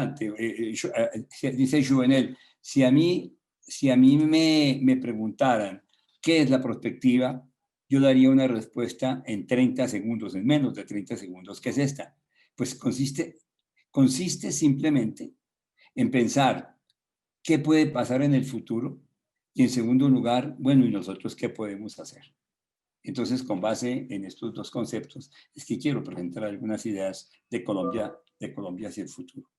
Dice Juvenel, si a mí me preguntaran qué es la prospectiva, yo daría una respuesta en 30 segundos, en menos de 30 segundos. ¿Qué es esta? Pues consiste simplemente en pensar qué puede pasar en el futuro y, en segundo lugar, bueno, ¿y nosotros qué podemos hacer? Entonces, con base en estos dos conceptos, es que quiero presentar algunas ideas de Colombia hacia el futuro.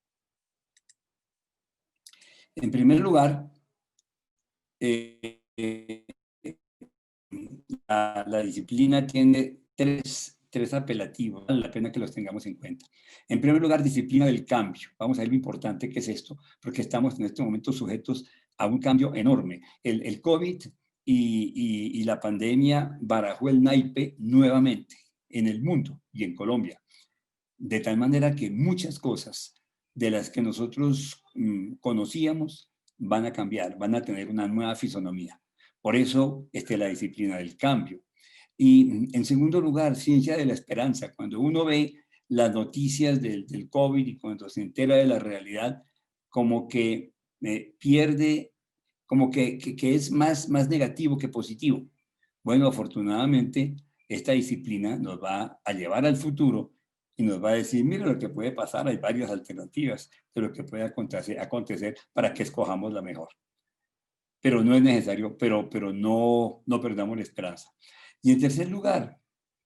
En primer lugar, la disciplina tiene tres apelativos, vale la pena que los tengamos en cuenta. En primer lugar, disciplina del cambio. Vamos a ver lo importante que es esto, porque estamos en este momento sujetos a un cambio enorme. El COVID y la pandemia barajó el naipe nuevamente en el mundo y en Colombia, de tal manera que muchas cosas de las que nosotros conocíamos van a cambiar, van a tener una nueva fisonomía. Por eso, la disciplina del cambio. Y, en segundo lugar, ciencia de la esperanza. Cuando uno ve las noticias del COVID y cuando se entera de la realidad, como que pierde, como que es más negativo que positivo. Bueno, afortunadamente, esta disciplina nos va a llevar al futuro y nos va a decir, mira lo que puede pasar, hay varias alternativas de lo que puede acontecer para que escojamos la mejor. Pero no es necesario, pero no perdamos la esperanza. Y en tercer lugar,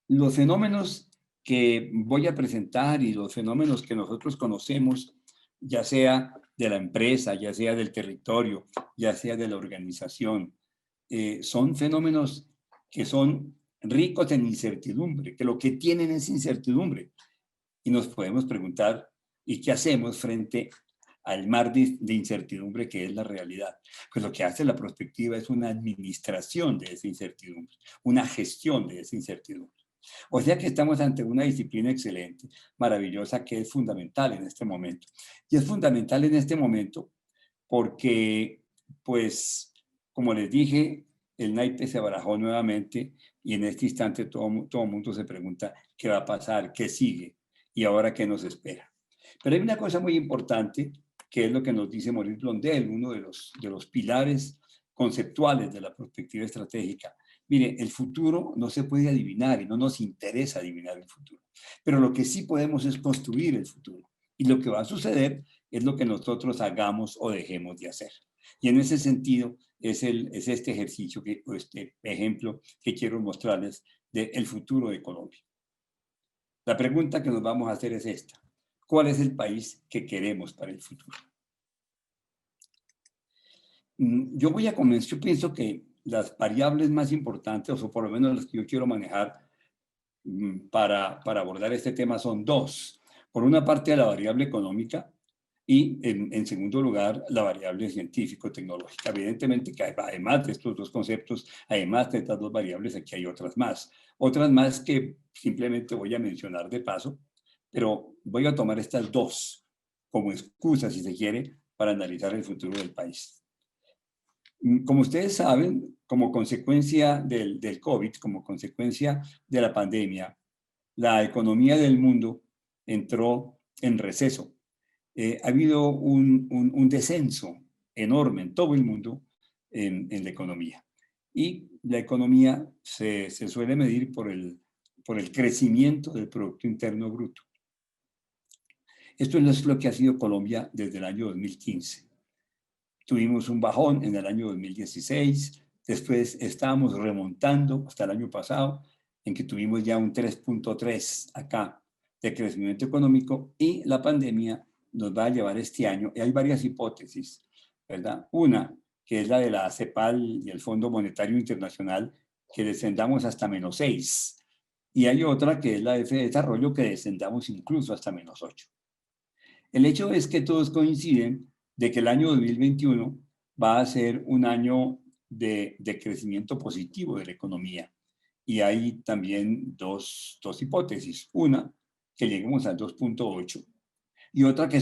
los fenómenos que voy a presentar y los fenómenos que nosotros conocemos, ya sea de la empresa, ya sea del territorio, ya sea de la organización, son fenómenos que son ricos en incertidumbre, que lo que tienen es incertidumbre. Y nos podemos preguntar, ¿y qué hacemos frente al mar de incertidumbre que es la realidad? Pues lo que hace la prospectiva es una administración de esa incertidumbre, una gestión de esa incertidumbre. O sea que estamos ante una disciplina excelente, maravillosa, que es fundamental en este momento. Y es fundamental en este momento porque, pues, como les dije, el naipe se barajó nuevamente y en este instante todo mundo se pregunta qué va a pasar, qué sigue y ahora qué nos espera. Pero hay una cosa muy importante que es lo que nos dice Maurice Blondel, uno de los pilares conceptuales de la perspectiva estratégica. Mire, el futuro no se puede adivinar y no nos interesa adivinar el futuro, pero lo que sí podemos es construir el futuro. Y lo que va a suceder es lo que nosotros hagamos o dejemos de hacer. Y en ese sentido es este ejercicio, o este ejemplo que quiero mostrarles del futuro de Colombia. La pregunta que nos vamos a hacer es esta: ¿cuál es el país que queremos para el futuro? Yo pienso que las variables más importantes, o por lo menos las que yo quiero manejar para abordar este tema, son dos. Por una parte, la variable económica y, en segundo lugar, la variable científico-tecnológica. Evidentemente que además de estos dos conceptos, además de estas dos variables, aquí hay otras más que simplemente voy a mencionar de paso, pero voy a tomar estas dos como excusa, si se quiere, para analizar el futuro del país. Como ustedes saben, como consecuencia del COVID, como consecuencia de la pandemia, la economía del mundo entró en receso. Ha habido un descenso enorme en todo el mundo en la economía. Y la economía se suele medir por el crecimiento del Producto Interno Bruto. Esto es lo que ha sido Colombia desde el año 2015. Tuvimos un bajón en el año 2016, después estábamos remontando hasta el año pasado, en que tuvimos ya un 3.3 acá de crecimiento económico, y la pandemia nos va a llevar este año, y hay varias hipótesis, ¿verdad? Una, que es la de la CEPAL y el Fondo Monetario Internacional, que descendamos hasta -6, y hay otra que es la de Desarrollo, que descendamos incluso hasta -8. El hecho es que todos coinciden de que el año 2021 va a ser un año de crecimiento positivo de la economía. Y hay también dos hipótesis. Una, que lleguemos al 2.8, y otra que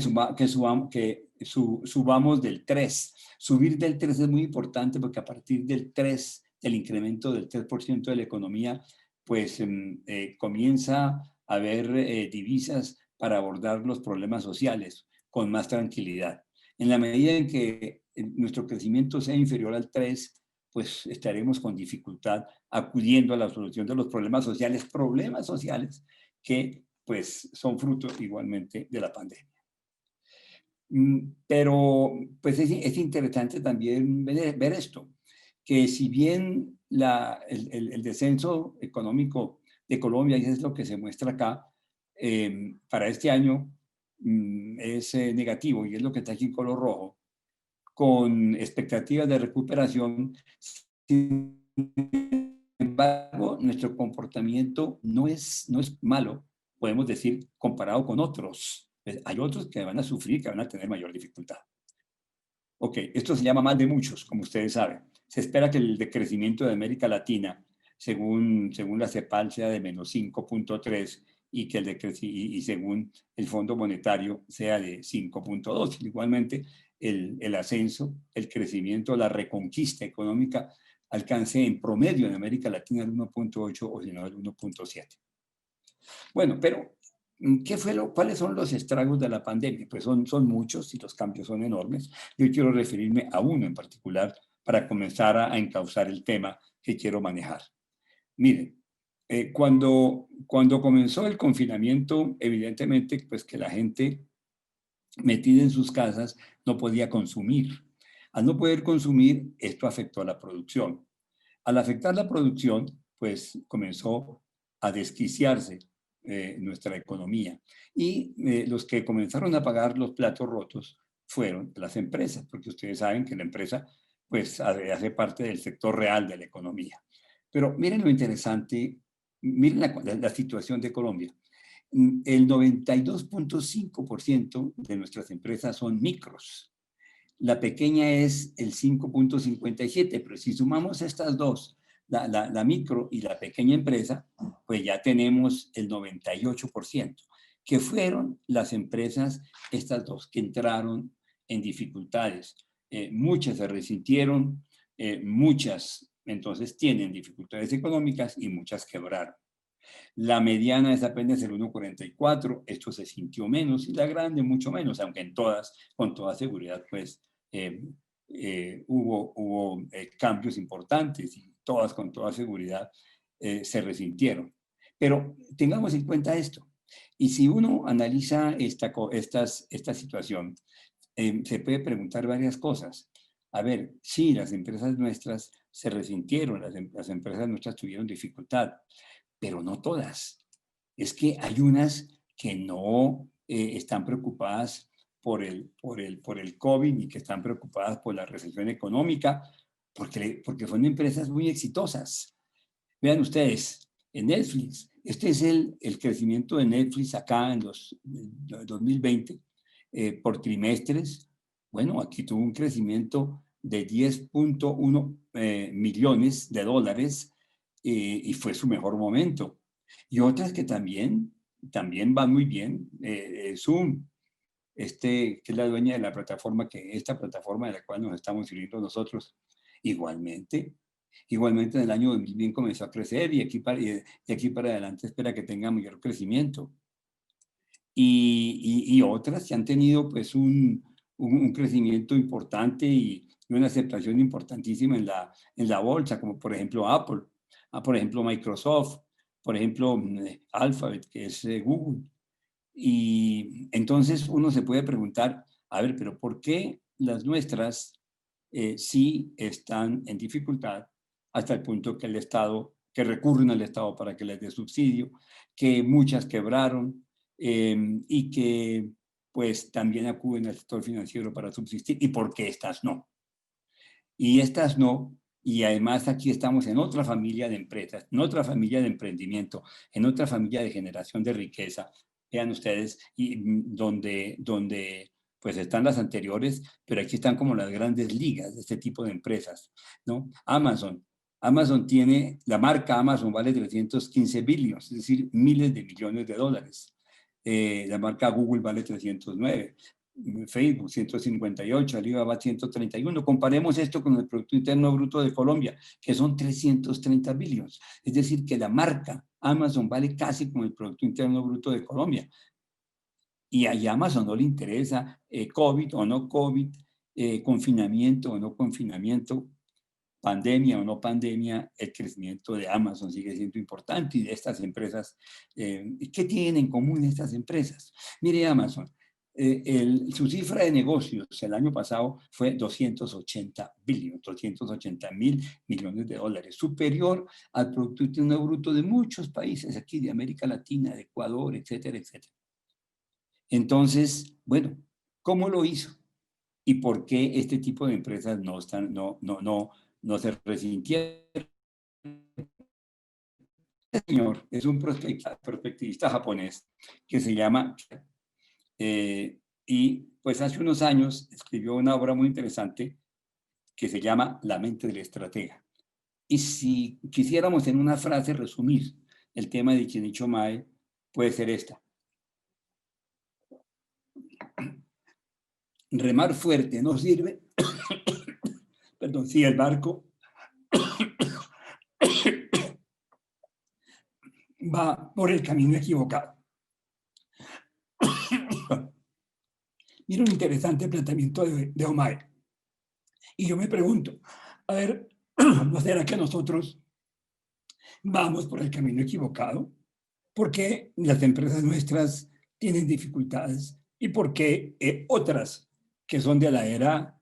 subamos del 3. Subir del 3 es muy importante porque a partir del 3, del incremento del 3% de la economía, pues comienza a haber divisas para abordar los problemas sociales, con más tranquilidad. En la medida en que nuestro crecimiento sea inferior al 3, pues estaremos con dificultad acudiendo a la solución de los problemas sociales que pues son fruto igualmente de la pandemia. Pero pues es interesante también ver esto, que si bien el descenso económico de Colombia, y es lo que se muestra acá, para este año es negativo, y es lo que está aquí en color rojo, con expectativas de recuperación. Sin embargo, nuestro comportamiento no es malo, podemos decir, comparado con otros. Hay otros que van a sufrir, que van a tener mayor dificultad. Ok, esto se llama mal de muchos, como ustedes saben. Se espera que el decrecimiento de América Latina, según la CEPAL, sea de menos 5.3 y que y según el Fondo Monetario sea de 5.2. Igualmente, el ascenso, el crecimiento, la reconquista económica alcance en promedio en América Latina el 1.8 o si no el 1.7. Bueno, pero ¿cuáles son los estragos de la pandemia? Pues son muchos y los cambios son enormes. Yo quiero referirme a uno en particular para comenzar a encauzar el tema que quiero manejar. Miren, cuando comenzó el confinamiento, evidentemente, pues que la gente metida en sus casas no podía consumir. Al no poder consumir, esto afectó a la producción. Al afectar la producción, pues comenzó a desquiciarse nuestra economía. Y los que comenzaron a pagar los platos rotos fueron las empresas, porque ustedes saben que la empresa pues hace parte del sector real de la economía. Pero miren lo interesante, miren la situación de Colombia. El 92.5% de nuestras empresas son micros. La pequeña es el 5.57, pero si sumamos estas dos, la micro y la pequeña empresa, pues ya tenemos el 98%, que fueron las empresas, estas dos, que entraron en dificultades. Muchas se resintieron, muchas entonces tienen dificultades económicas y muchas quebraron. La mediana es apenas el 1.44, esto se sintió menos, y la grande mucho menos, aunque en todas, con toda seguridad, pues hubo cambios importantes y todas con toda seguridad se resintieron. Pero tengamos en cuenta esto. Y si uno analiza esta situación, se puede preguntar varias cosas. A ver, sí, las empresas nuestras se resintieron, las empresas nuestras tuvieron dificultad, pero no todas. Es que hay unas que no están preocupadas por el COVID y que están preocupadas por la recesión económica, porque son empresas muy exitosas. Vean ustedes, en Netflix, este es el crecimiento de Netflix acá en los 2020 por trimestres. Bueno, aquí tuvo un crecimiento de 10.1 millones de dólares y fue su mejor momento. Y otras que también van muy bien. Zoom, que es la dueña de la plataforma, esta plataforma de la cual nos estamos sirviendo nosotros, igualmente en el año 2020 comenzó a crecer y aquí para adelante espera que tenga mayor crecimiento. Y otras que han tenido pues un crecimiento importante y una aceptación importantísima en la bolsa, como por ejemplo Apple, por ejemplo Microsoft, por ejemplo Alphabet, que es Google. Y entonces uno se puede preguntar, a ver, pero ¿por qué las nuestras sí están en dificultad hasta el punto que recurren al Estado para que les dé subsidio, que muchas quebraron y que pues también acuden al sector financiero para subsistir? ¿Y por qué estas no? Y estas no, y además aquí estamos en otra familia de empresas, en otra familia de emprendimiento, en otra familia de generación de riqueza, vean ustedes, y donde pues están las anteriores, pero aquí están como las grandes ligas de este tipo de empresas, ¿no? Amazon tiene, la marca Amazon vale 315 billones, es decir, miles de millones de dólares. La marca Google vale 309. Facebook 158, Alibaba 131. Comparemos esto con el Producto Interno Bruto de Colombia, que son 330 billones. Es decir, que la marca Amazon vale casi como el Producto Interno Bruto de Colombia. Y a Amazon no le interesa COVID o no COVID, confinamiento o no confinamiento, pandemia o no pandemia, el crecimiento de Amazon sigue siendo importante y de estas empresas. ¿Qué tienen en común estas empresas? Mire, Amazon, su cifra de negocios el año pasado fue 280 mil millones de dólares, superior al Producto Interno Bruto de muchos países aquí de América Latina, de Ecuador, etcétera, etcétera. Entonces, bueno, ¿cómo lo hizo? ¿Y por qué este tipo de empresas no se resintieron? Este señor es un perspectivista japonés que se llama, y pues hace unos años escribió una obra muy interesante que se llama La mente del estratega. Y si quisiéramos en una frase resumir el tema de Shinichiro Mae, puede ser esta: remar fuerte no sirve, perdón, si el barco va por el camino equivocado. Mira un interesante planteamiento de Omae. Y yo me pregunto, a ver, ¿no será que nosotros vamos por el camino equivocado? ¿Por qué las empresas nuestras tienen dificultades? ¿Y por qué otras que son de la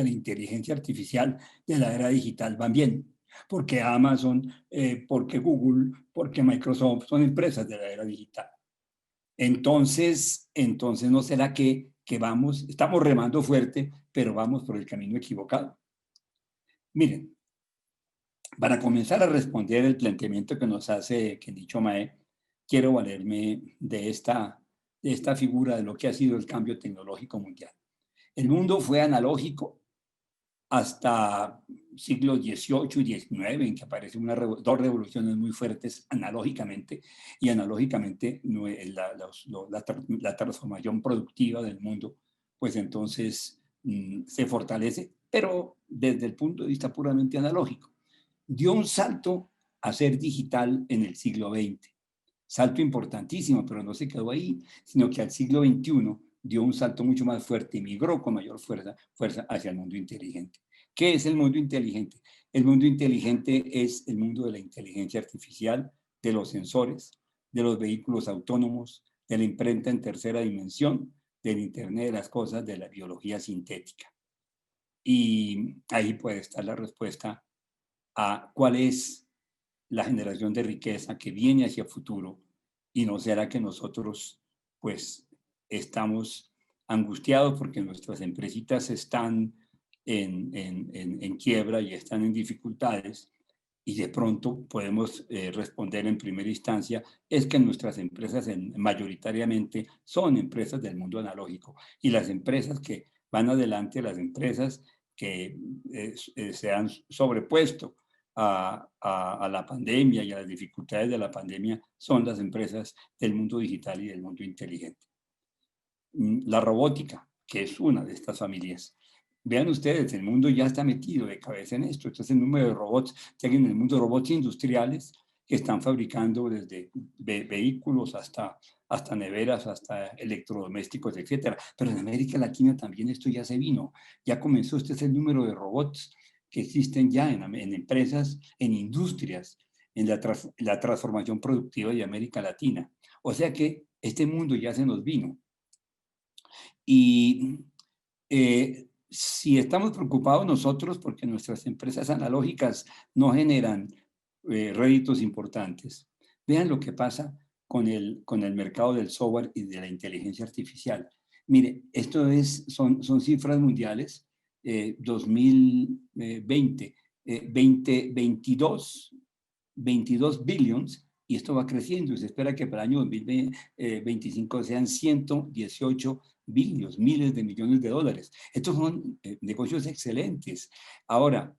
inteligencia artificial, de la era digital, van bien? Porque Amazon, porque Google, porque Microsoft son empresas de la era digital. Entonces ¿no será que estamos remando fuerte, pero vamos por el camino equivocado? Miren, para comenzar a responder el planteamiento que nos hace Kenichi Mae, quiero valerme de esta figura de lo que ha sido el cambio tecnológico mundial. El mundo fue analógico hasta siglos XVIII y XIX, en que aparecen dos revoluciones muy fuertes analógicamente, y analógicamente la transformación productiva del mundo, pues entonces se fortalece, pero desde el punto de vista puramente analógico. Dio un salto a ser digital en el siglo XX. Salto importantísimo, pero no se quedó ahí, sino que al siglo XXI dio un salto mucho más fuerte y migró con mayor fuerza hacia el mundo inteligente. ¿Qué es el mundo inteligente? El mundo inteligente es el mundo de la inteligencia artificial, de los sensores, de los vehículos autónomos, de la imprenta en tercera dimensión, del Internet de las cosas, de la biología sintética. Y ahí puede estar la respuesta a cuál es la generación de riqueza que viene hacia el futuro, y no será que nosotros pues estamos angustiados porque nuestras empresitas están en quiebra y están en dificultades, y de pronto podemos responder en primera instancia, es que nuestras empresas mayoritariamente son empresas del mundo analógico, y las empresas que van adelante, las empresas que se han sobrepuesto a la pandemia y a las dificultades de la pandemia, son las empresas del mundo digital y del mundo inteligente. La robótica, que es una de estas familias. Vean ustedes, el mundo ya está metido de cabeza en esto. Este es el número de robots que hay en el mundo, robots industriales que están fabricando desde vehículos hasta neveras, hasta electrodomésticos, etcétera. Pero en América Latina también esto ya se vino. Ya comenzó, este es el número de robots que existen ya en empresas, en industrias, en la transformación productiva de América Latina. O sea que este mundo ya se nos vino. Y si estamos preocupados nosotros porque nuestras empresas analógicas no generan réditos importantes, vean lo que pasa con el mercado del software y de la inteligencia artificial. Mire, son cifras mundiales, 2020, 22 billions, y esto va creciendo, y se espera que para el año 2025 sean 118 billions, miles de millones de dólares. Estos son negocios excelentes. Ahora,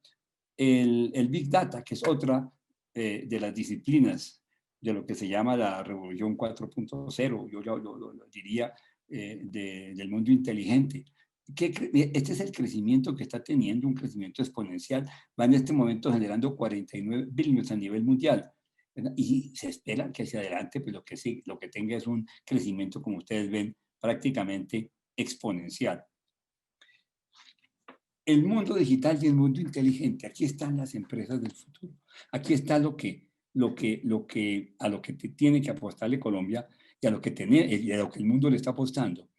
el Big Data, que es otra de las disciplinas de lo que se llama la revolución 4.0, yo lo diría, del mundo inteligente. Este es el crecimiento que está teniendo, un crecimiento exponencial. Va en este momento generando 49 billones a nivel mundial, ¿verdad? Y se espera que hacia adelante pues lo que tenga es un crecimiento, como ustedes ven, prácticamente exponencial. El mundo digital y el mundo inteligente, aquí están las empresas del futuro. Aquí está a lo que tiene que apostarle Colombia y a lo que el mundo le está apostando.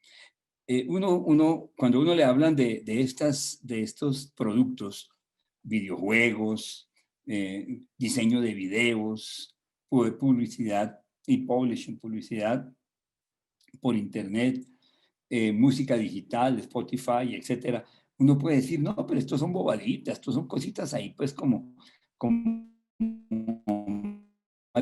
Cuando uno le hablan de estos productos, videojuegos, diseño de videos, publicidad y publishing, publicidad por internet, música digital, Spotify, etcétera, uno puede decir, no, pero estos son bobaditas, estos son cositas ahí, pues como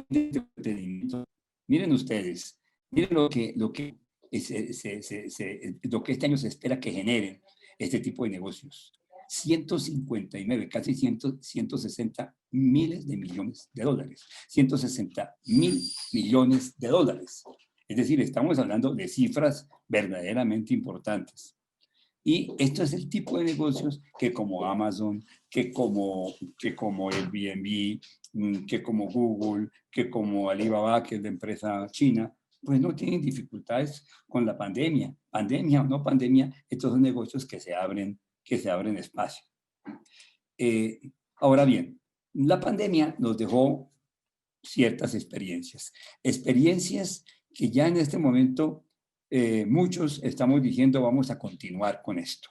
entretenimiento. Miren ustedes, miren lo que este año se espera que generen este tipo de negocios. 159, casi 160 miles de millones de dólares. 160.000 millones de dólares. Es decir, estamos hablando de cifras verdaderamente importantes. Y esto es el tipo de negocios que como Amazon, que como Airbnb, que como Google, que como Alibaba, que es la empresa china, pues no tienen dificultades con la pandemia. Pandemia o no pandemia, estos son negocios que se abren espacio. Ahora bien, la pandemia nos dejó ciertas experiencias que ya en este momento muchos estamos diciendo vamos a continuar con esto.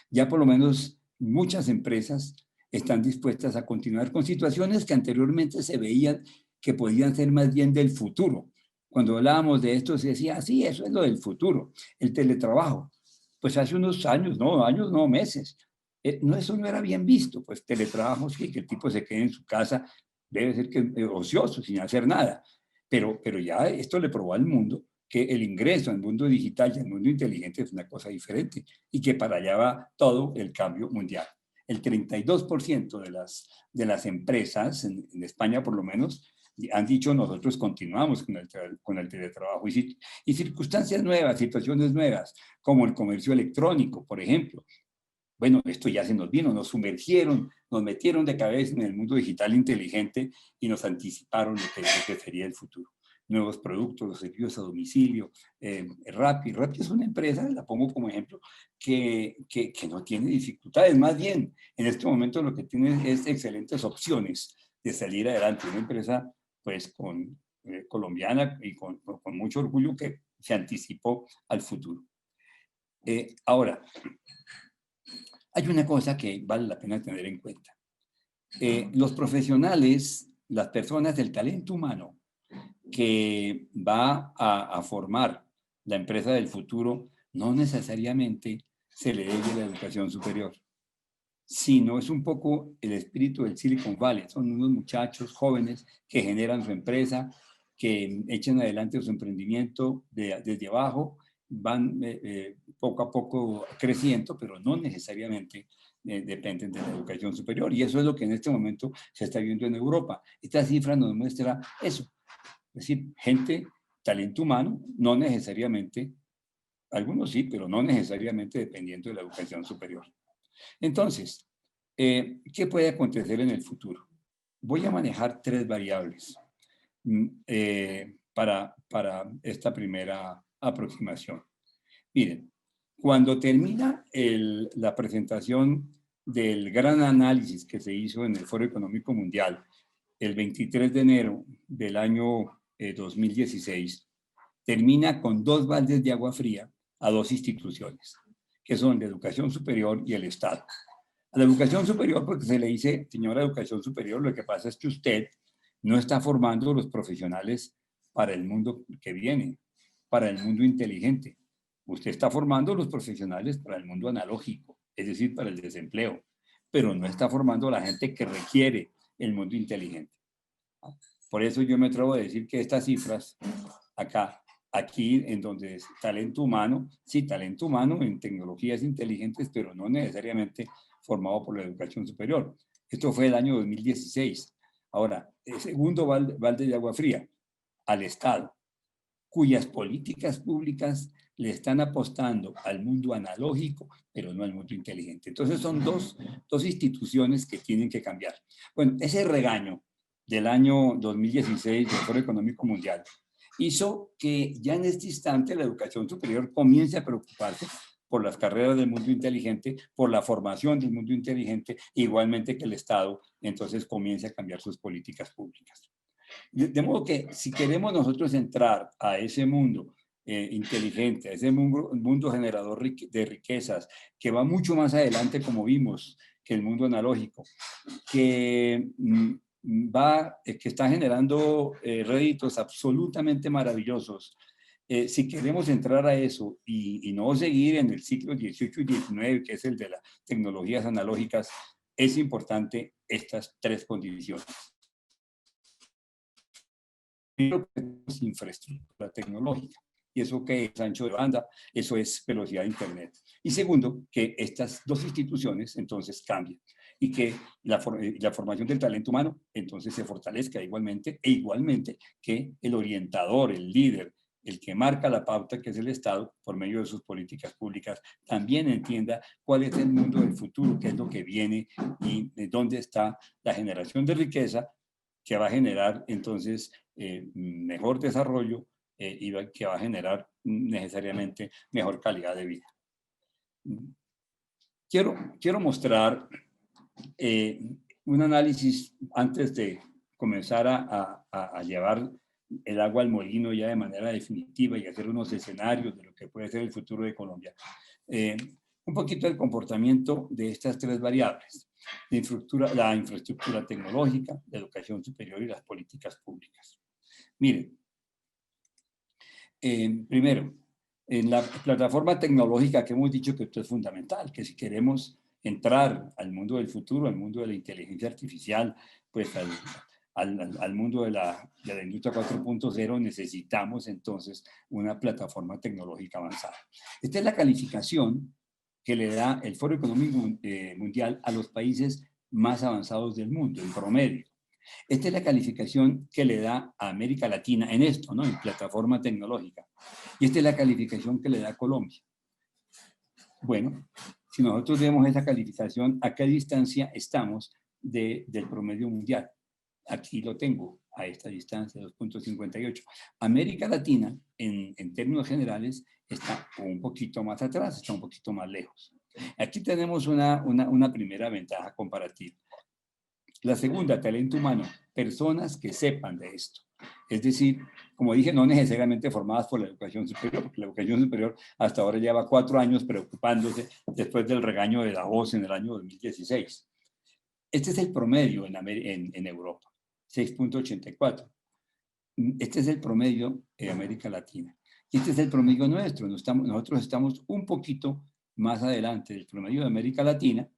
Ya por lo menos muchas empresas están dispuestas a continuar con situaciones que anteriormente se veían que podían ser más bien del futuro. Cuando hablábamos de esto se decía, sí, eso es lo del futuro, el teletrabajo. Pues hace unos años, no, meses. Eso no era bien visto, pues teletrabajo, sí, que el tipo se quede en su casa, debe ser que ocioso, sin hacer nada. Pero ya esto le probó al mundo que el ingreso al mundo digital y al mundo inteligente es una cosa diferente y que para allá va todo el cambio mundial. El 32% de las empresas, en España por lo menos, han dicho nosotros continuamos con el teletrabajo y circunstancias nuevas, situaciones nuevas, como el comercio electrónico, por ejemplo. Bueno, esto ya se nos vino, nos sumergieron, nos metieron de cabeza en el mundo digital inteligente y nos anticiparon lo que sería el futuro. Nuevos productos, los servicios a domicilio, Rappi. Rappi es una empresa, la pongo como ejemplo, que no tiene dificultades. Más bien, en este momento lo que tiene es excelentes opciones de salir adelante. Una empresa, pues, colombiana y con mucho orgullo que se anticipó al futuro. Ahora, hay una cosa que vale la pena tener en cuenta. Los profesionales, las personas del talento humano que va a formar la empresa del futuro, no necesariamente se le debe la educación superior, sino es un poco el espíritu del Silicon Valley. Son unos muchachos jóvenes que generan su empresa, que echan adelante su emprendimiento desde abajo, van poco a poco creciendo, pero no necesariamente dependen de la educación superior. Y eso es lo que en este momento se está viendo en Europa. Esta cifra nos muestra eso. Es decir, gente, talento humano, no necesariamente, algunos sí, pero no necesariamente dependiendo de la educación superior. Entonces, ¿qué puede acontecer en el futuro? Voy a manejar tres variables para esta primera aproximación. Miren, cuando termina la presentación del gran análisis que se hizo en el Foro Económico Mundial el 23 de enero del año 2016, termina con dos baldes de agua fría a dos instituciones, que son la educación superior y el Estado. A la educación superior, porque se le dice, señora educación superior, lo que pasa es que usted no está formando los profesionales para el mundo que viene, para el mundo inteligente. Usted está formando los profesionales para el mundo analógico, es decir, para el desempleo, pero no está formando a la gente que requiere el mundo inteligente. Por eso yo me atrevo a decir que estas cifras aquí en donde es talento humano, sí, talento humano en tecnologías inteligentes, pero no necesariamente formado por la educación superior. Esto fue el año 2016. Ahora, el segundo balde de agua fría, al Estado, cuyas políticas públicas le están apostando al mundo analógico, pero no al mundo inteligente. Entonces son dos instituciones que tienen que cambiar. Bueno, ese regaño del año 2016 del Foro Económico Mundial hizo que ya en este instante la educación superior comience a preocuparse por las carreras del mundo inteligente, por la formación del mundo inteligente, igualmente que el Estado entonces comience a cambiar sus políticas públicas. De modo que si queremos nosotros entrar a ese mundo inteligente, a ese mundo generador de riquezas, que va mucho más adelante, como vimos, que el mundo analógico, que que está generando réditos absolutamente maravillosos. Si queremos entrar a eso y no seguir en el ciclo 18 y 19, que es el de las tecnologías analógicas, es importante estas tres condiciones. Primero, infraestructura tecnológica. ¿Y eso qué es? Ancho de banda, eso es velocidad de Internet. Y segundo, que estas dos instituciones entonces cambien y que la formación del talento humano entonces se fortalezca igualmente, e igualmente que el orientador, el líder, el que marca la pauta, que es el Estado, por medio de sus políticas públicas, también entienda cuál es el mundo del futuro, qué es lo que viene y de dónde está la generación de riqueza que va a generar entonces mejor desarrollo y que va a generar necesariamente mejor calidad de vida. Quiero mostrar un análisis antes de comenzar a llevar el agua al molino ya de manera definitiva y hacer unos escenarios de lo que puede ser el futuro de Colombia. Un poquito del comportamiento de estas tres variables: la infraestructura tecnológica, la educación superior y las políticas públicas. Miren, primero, en la plataforma tecnológica que hemos dicho que esto es fundamental, que si queremos entrar al mundo del futuro, al mundo de la inteligencia artificial, pues al mundo de la industria 4.0, necesitamos entonces una plataforma tecnológica avanzada. Esta es la calificación que le da el Foro Económico Mundial a los países más avanzados del mundo, en promedio. Esta es la calificación que le da a América Latina en esto, ¿no? En plataforma tecnológica. Y esta es la calificación que le da a Colombia. Bueno, si nosotros vemos esa calificación, ¿a qué distancia estamos del promedio mundial? Aquí lo tengo, a esta distancia, 2.58. América Latina, en términos generales, está un poquito más atrás, está un poquito más lejos. Aquí tenemos una primera ventaja comparativa. La segunda, talento humano, personas que sepan de esto. Es decir, como dije, no necesariamente formadas por la educación superior, porque la educación superior hasta ahora lleva 4 años preocupándose después del regaño de Davos en el año 2016. Este es el promedio en Europa, 6.84. Este es el promedio en América Latina. Y este es el promedio nuestro. Nosotros estamos un poquito más adelante del promedio de América Latina,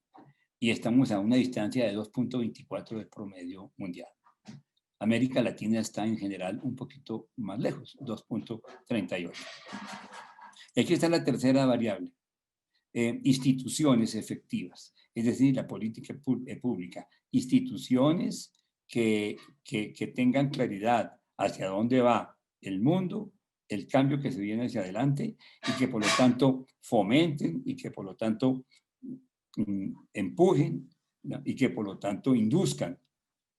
y estamos a una distancia de 2.24 del promedio mundial. América Latina está en general un poquito más lejos, 2.38. Y aquí está la tercera variable: instituciones efectivas, es decir, la política pública. Instituciones que tengan claridad hacia dónde va el mundo, el cambio que se viene hacia adelante, y que por lo tanto fomenten y que por lo tanto empujen, ¿no? Y que por lo tanto induzcan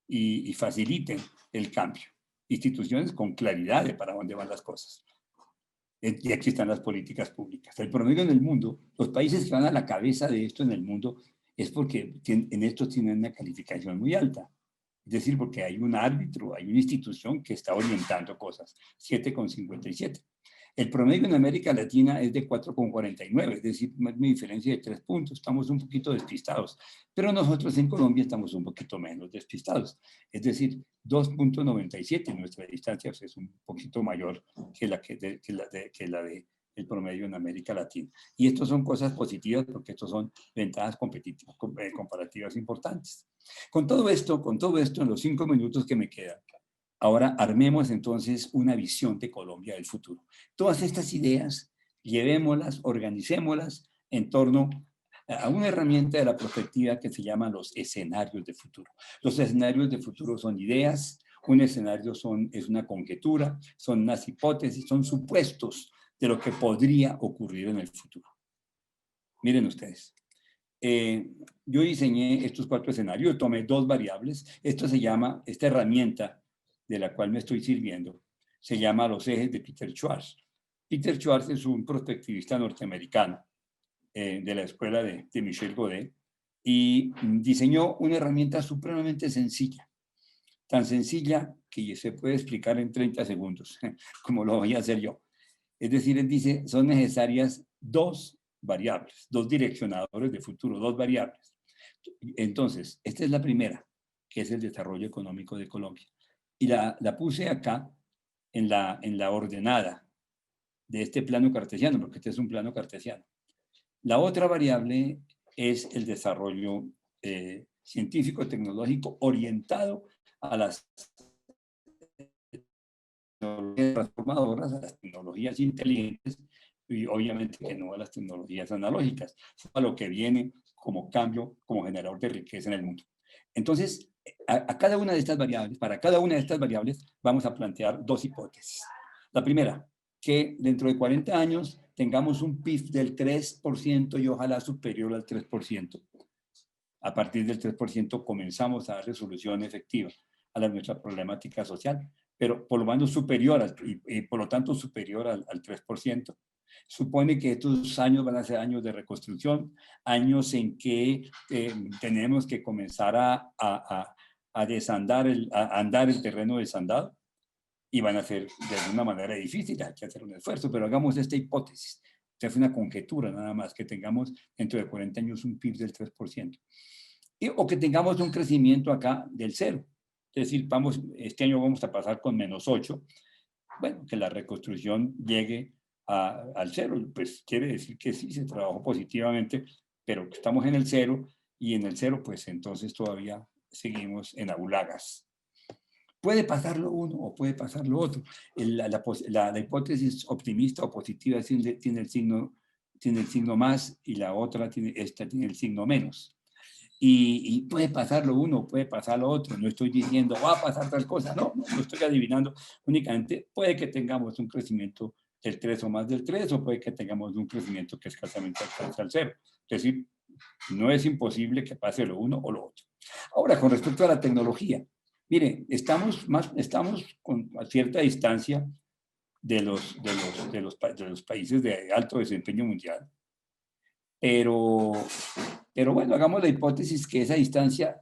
y faciliten el cambio. Instituciones con claridad de para dónde van las cosas. Y aquí están las políticas públicas. El promedio en el mundo, los países que van a la cabeza de esto en el mundo, es porque en esto tienen una calificación muy alta. Es decir, porque hay un árbitro, hay una institución que está orientando cosas. 7,57. El promedio en América Latina es de 4,49, es decir, una diferencia de 3 puntos. Estamos un poquito despistados, pero nosotros en Colombia estamos un poquito menos despistados. Es decir, 2,97, nuestra distancia es un poquito mayor que la del promedio en América Latina. Y esto son cosas positivas porque estos son ventajas comparativas importantes. Con todo esto, en los 5 minutos que me quedan, ahora armemos entonces una visión de Colombia del futuro. Todas estas ideas, llevémoslas, organicémoslas en torno a una herramienta de la perspectiva que se llama los escenarios de futuro. Los escenarios de futuro son ideas, un escenario es una conjetura, son unas hipótesis, son supuestos de lo que podría ocurrir en el futuro. Miren ustedes. Yo diseñé estos 4 escenarios, tomé 2 variables. Esta herramienta de la cual me estoy sirviendo, se llama los ejes de Peter Schwartz. Peter Schwartz es un prospectivista norteamericano de la escuela de Michel Godet y diseñó una herramienta supremamente sencilla, tan sencilla que se puede explicar en 30 segundos, como lo voy a hacer yo. Es decir, él dice, son necesarias dos variables, dos direccionadores de futuro, dos variables. Entonces, esta es la primera, que es el desarrollo económico de Colombia. Y la puse acá en la ordenada de este plano cartesiano, porque este es un plano cartesiano. La otra variable es el desarrollo científico, tecnológico, orientado a las tecnologías transformadoras, a las tecnologías inteligentes y obviamente que no a las tecnologías analógicas, a lo que viene como cambio, como generador de riqueza en el mundo. Entonces, a cada una de estas variables, para cada una de estas variables, vamos a plantear dos hipótesis. La primera, que dentro de 40 años tengamos un PIB del 3% y ojalá superior al 3%. A partir del 3% comenzamos a dar resolución efectiva a nuestra problemática social, pero por lo menos superior y por lo tanto superior al 3%. Supone que estos años van a ser años de reconstrucción, años en que tenemos que comenzar a desandar, a andar el terreno desandado, y van a ser de alguna manera difíciles, hay que hacer un esfuerzo, pero hagamos esta hipótesis. Esta es una conjetura nada más, que tengamos dentro de 40 años un PIB del 3%. O que tengamos un crecimiento acá del 0. Es decir, este año vamos a pasar con -8. Bueno, que la reconstrucción llegue al 0, pues quiere decir que sí, se trabajó positivamente, pero estamos en el 0 y en el 0, pues entonces todavía seguimos en aulagas. Puede pasar lo uno o puede pasar lo otro. La hipótesis optimista o positiva tiene el signo más y la otra tiene el signo menos. Y puede pasar lo uno, puede pasar lo otro. No estoy diciendo, va a pasar tal cosa. No estoy adivinando. Únicamente puede que tengamos un crecimiento del 3 o más del 3, o puede que tengamos un crecimiento que escasamente alcanza al 0. Es decir, no es imposible que pase lo uno o lo otro. Ahora, con respecto a la tecnología, mire, estamos a cierta distancia de los países de alto desempeño mundial, pero bueno, hagamos la hipótesis que esa distancia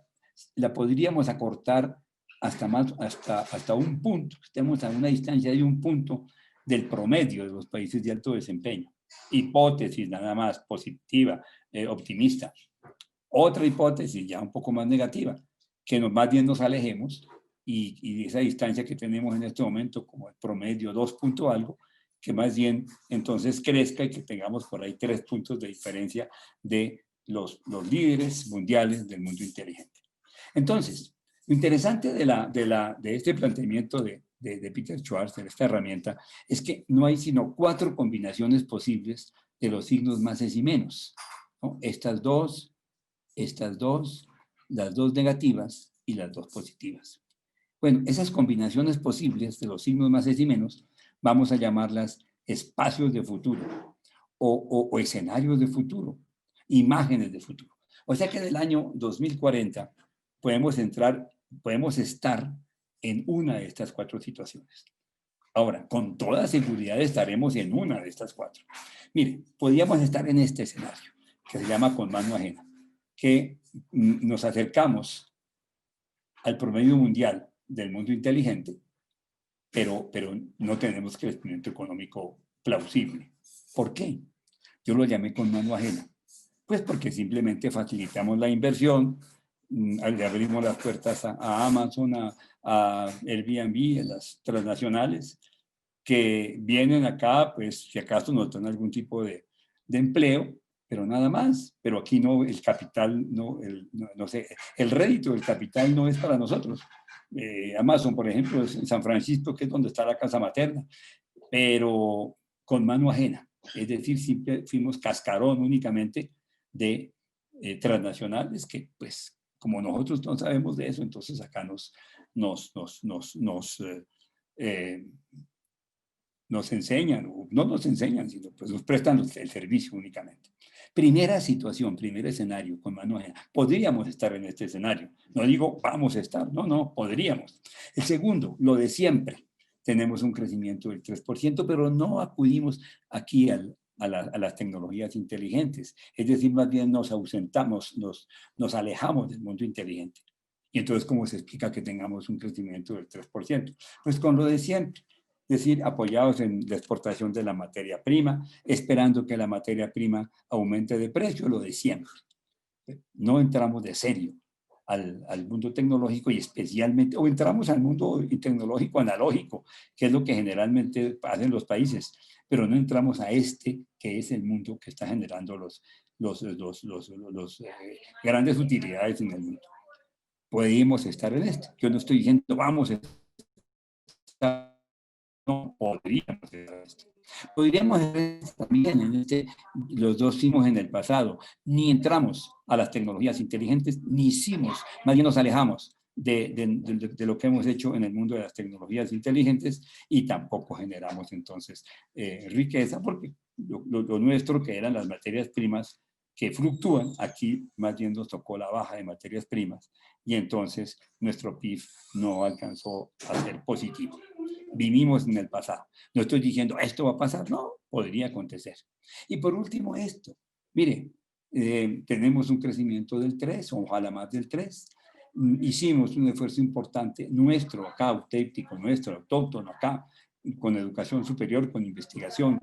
la podríamos acortar hasta un punto. Estemos a una distancia de un punto del promedio de los países de alto desempeño. Hipótesis nada más positiva, optimista. Otra hipótesis ya un poco más negativa, que más bien nos alejemos y esa distancia que tenemos en este momento como el promedio 2 punto algo, que más bien entonces crezca y que tengamos por ahí 3 puntos de diferencia de los líderes mundiales del mundo inteligente. Entonces, lo interesante de este planteamiento de Peter Schwartz, de esta herramienta, es que no hay sino 4 combinaciones posibles de los signos máses y menos, ¿no? Estas dos, las dos negativas y las dos positivas. Bueno, esas combinaciones posibles de los signos máses y menos, vamos a llamarlas espacios de futuro o escenarios de futuro, imágenes de futuro. O sea que en el año 2040 podemos estar en una de estas 4 situaciones. Ahora, con toda seguridad estaremos en una de estas 4. Mire, podríamos estar en este escenario, que se llama con mano ajena, que nos acercamos al promedio mundial del mundo inteligente, pero no tenemos crecimiento económico plausible. ¿Por qué? Yo lo llamé con mano ajena. Pues porque simplemente facilitamos la inversión, le abrimos las puertas a Amazon, a Airbnb, a las transnacionales, que vienen acá, pues si acaso nos dan algún tipo de empleo, pero nada más. Pero aquí no, el capital, no sé, el rédito del capital no es para nosotros. Amazon, por ejemplo, es en San Francisco, que es donde está la casa materna, pero con mano ajena. Es decir, siempre fuimos cascarón únicamente de transnacionales que, pues, como nosotros no sabemos de eso, entonces acá nos enseñan, no nos enseñan, sino pues nos prestan el servicio únicamente. Primera situación, primer escenario con mano ajena. Podríamos estar en este escenario. No digo vamos a estar, no, podríamos. El segundo, lo de siempre. tenemos un crecimiento del 3%, pero no acudimos aquí a las tecnologías inteligentes. Es decir, más bien nos ausentamos, nos alejamos del mundo inteligente. Y entonces, ¿cómo se explica que tengamos un crecimiento del 3%? Pues con lo de siempre. Es decir, apoyados en la exportación de la materia prima, esperando que la materia prima aumente de precio, lo de siempre. No entramos de serio al mundo tecnológico y especialmente, o entramos al mundo tecnológico analógico, que es lo que generalmente hacen los países, pero no entramos a este, que es el mundo que está generando los grandes utilidades en el mundo. Podemos estar en esto. Yo no estoy diciendo vamos a estar, no podríamos estar en esto. Podríamos también en los dos hicimos en el pasado, ni entramos a las tecnologías inteligentes, ni hicimos, más bien nos alejamos de lo que hemos hecho en el mundo de las tecnologías inteligentes y tampoco generamos entonces riqueza, porque lo nuestro, que eran las materias primas que fluctúan, aquí más bien nos tocó la baja de materias primas y entonces nuestro PIB no alcanzó a ser positivo. Vivimos en el pasado. No estoy diciendo, esto va a pasar, no, podría acontecer. Y por último esto, mire, tenemos un crecimiento del 3, ojalá más del 3. Hicimos un esfuerzo importante, nuestro acá, auténtico, nuestro autóctono acá, con educación superior, con investigación,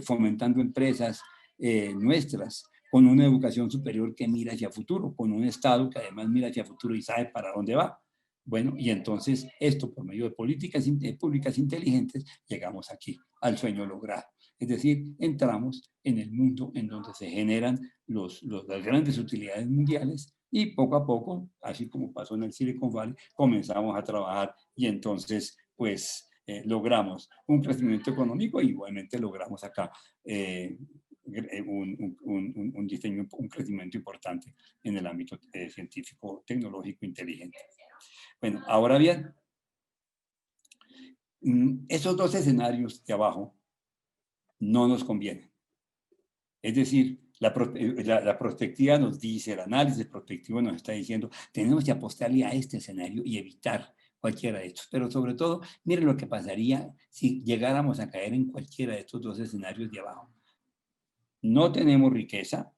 fomentando empresas nuestras, con una educación superior que mira hacia futuro, con un Estado que además mira hacia futuro y sabe para dónde va. Bueno, y entonces esto por medio de políticas públicas inteligentes llegamos aquí, al sueño logrado. Es decir, entramos en el mundo en donde se generan las grandes utilidades mundiales y poco a poco, así como pasó en el Silicon Valley, comenzamos a trabajar y entonces pues logramos un crecimiento económico y igualmente logramos acá un diseño, un crecimiento importante en el ámbito científico, tecnológico, inteligente. Bueno, ahora bien, esos dos escenarios de abajo no nos convienen. Es decir, la perspectiva nos dice, el análisis prospectivo nos está diciendo, tenemos que apostarle a este escenario y evitar cualquiera de estos. Pero sobre todo, miren lo que pasaría si llegáramos a caer en cualquiera de estos dos escenarios de abajo. No tenemos riqueza,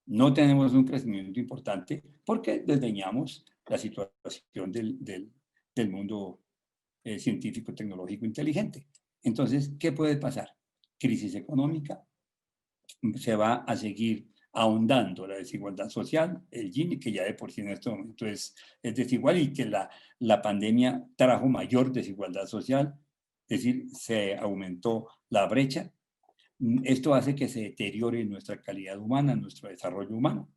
no tenemos un crecimiento importante porque desdeñamos la situación del mundo científico, tecnológico, inteligente. Entonces, ¿qué puede pasar? Crisis económica, se va a seguir ahondando la desigualdad social, el Gini, que ya de por sí en este momento es desigual y que la pandemia trajo mayor desigualdad social, es decir, se aumentó la brecha. Esto hace que se deteriore nuestra calidad humana, nuestro desarrollo humano.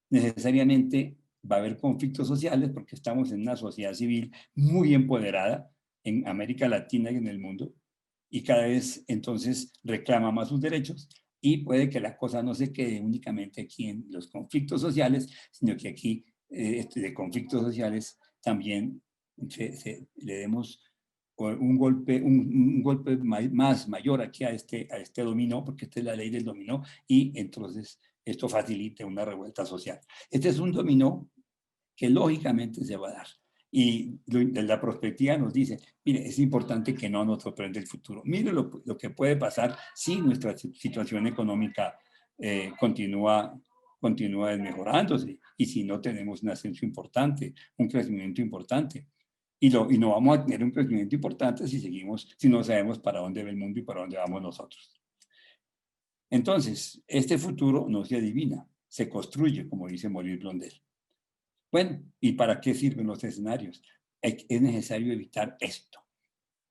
Necesariamente va a haber conflictos sociales porque estamos en una sociedad civil muy empoderada en América Latina y en el mundo y cada vez entonces reclama más sus derechos y puede que la cosa no se quede únicamente aquí en los conflictos sociales, sino que aquí de conflictos sociales también le demos un golpe más mayor aquí a este dominó, porque esta es la ley del dominó, y entonces esto facilita una revuelta social. Este es un dominó que lógicamente se va a dar. Y la perspectiva nos dice, mire, es importante que no nos sorprenda el futuro. Mire lo que puede pasar si nuestra situación económica continúa desmejorándose y si no tenemos un ascenso importante, un crecimiento importante. Y no vamos a tener un crecimiento importante si no sabemos para dónde va el mundo y para dónde vamos nosotros. Entonces, este futuro no se adivina, se construye, como dice Maurice Blondel. Bueno, ¿y para qué sirven los escenarios? Es necesario evitar esto.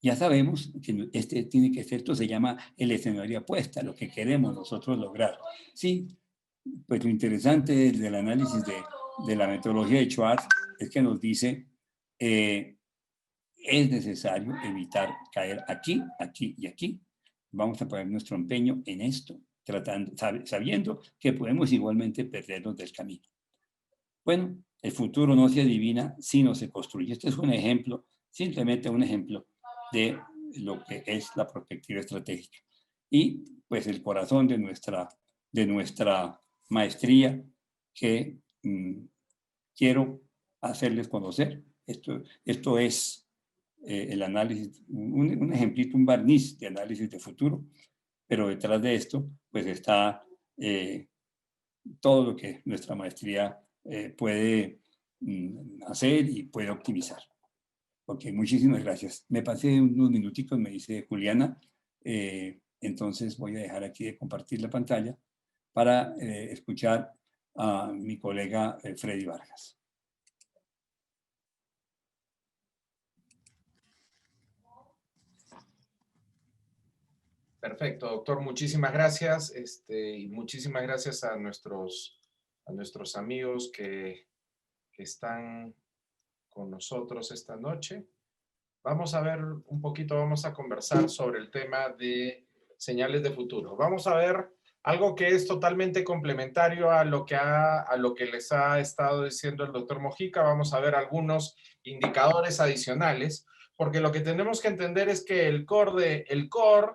Ya sabemos que este tiene que ser, esto se llama el escenario apuesta, lo que queremos nosotros lograr. Sí, pues lo interesante del análisis de la metodología de Schwartz es que nos dice es necesario evitar caer aquí, aquí y aquí. Vamos a poner nuestro empeño en esto, sabiendo que podemos igualmente perdernos del camino. Bueno, el futuro no se adivina, sino se construye. Este es un ejemplo, simplemente un ejemplo de lo que es la perspectiva estratégica. Y pues el corazón de nuestra maestría que quiero hacerles conocer. Esto es el análisis, un ejemplito, un barniz de análisis de futuro, pero detrás de esto pues está todo lo que nuestra maestría puede hacer y puede optimizar. Ok, muchísimas gracias. Me pasé unos minuticos, me dice Juliana, entonces voy a dejar aquí de compartir la pantalla para escuchar a mi colega Freddy Vargas. Perfecto, doctor. Muchísimas gracias. Y muchísimas gracias a nuestros amigos que están con nosotros esta noche. Vamos a ver un poquito, vamos a conversar sobre el tema de señales de futuro. Vamos a ver algo que es totalmente complementario a lo que les ha estado diciendo el doctor Mojica. Vamos a ver algunos indicadores adicionales, porque lo que tenemos que entender es que el core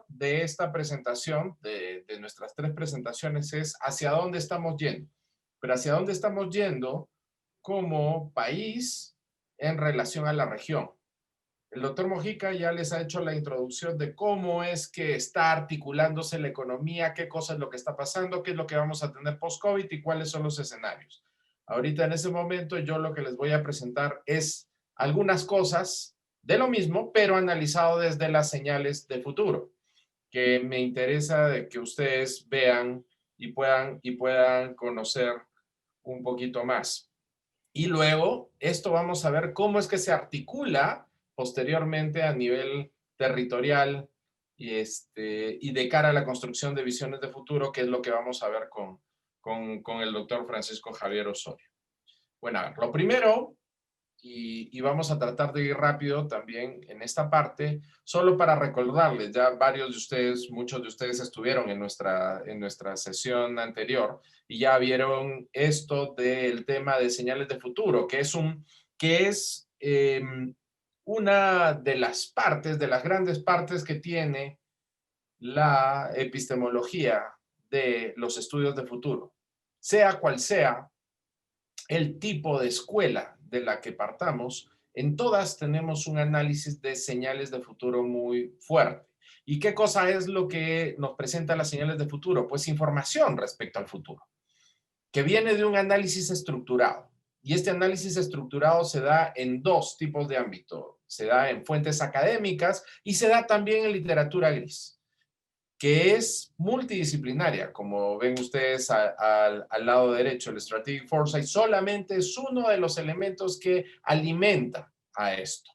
de esta presentación, de nuestras 3 presentaciones, es hacia dónde estamos yendo. Pero hacia dónde estamos yendo como país en relación a la región. El doctor Mojica ya les ha hecho la introducción de cómo es que está articulándose la economía, qué cosa es lo que está pasando, qué es lo que vamos a tener post-COVID y cuáles son los escenarios. Ahorita en ese momento yo lo que les voy a presentar es algunas cosas de lo mismo, pero analizado desde las señales de futuro, que me interesa de que ustedes vean y puedan conocer un poquito más. Y luego, esto vamos a ver cómo es que se articula posteriormente a nivel territorial y de cara a la construcción de visiones de futuro, que es lo que vamos a ver con el doctor Francisco Javier Osorio. Bueno, a ver, lo primero, y vamos a tratar de ir rápido también en esta parte, solo para recordarles, ya varios de ustedes, muchos de ustedes estuvieron en nuestra sesión anterior y ya vieron esto del tema de señales de futuro, que es una de las partes, de las grandes partes que tiene la epistemología de los estudios de futuro. Sea cual sea el tipo de escuela de la que partamos, en todas tenemos un análisis de señales de futuro muy fuerte. ¿Y qué cosa es lo que nos presenta las señales de futuro? Pues información respecto al futuro, que viene de un análisis estructurado. Y este análisis estructurado se da en 2 tipos de ámbito. Se da en fuentes académicas y se da también en literatura gris, que es multidisciplinaria. Como ven ustedes al lado derecho, el Strategic Foresight solamente es uno de los elementos que alimenta a esto.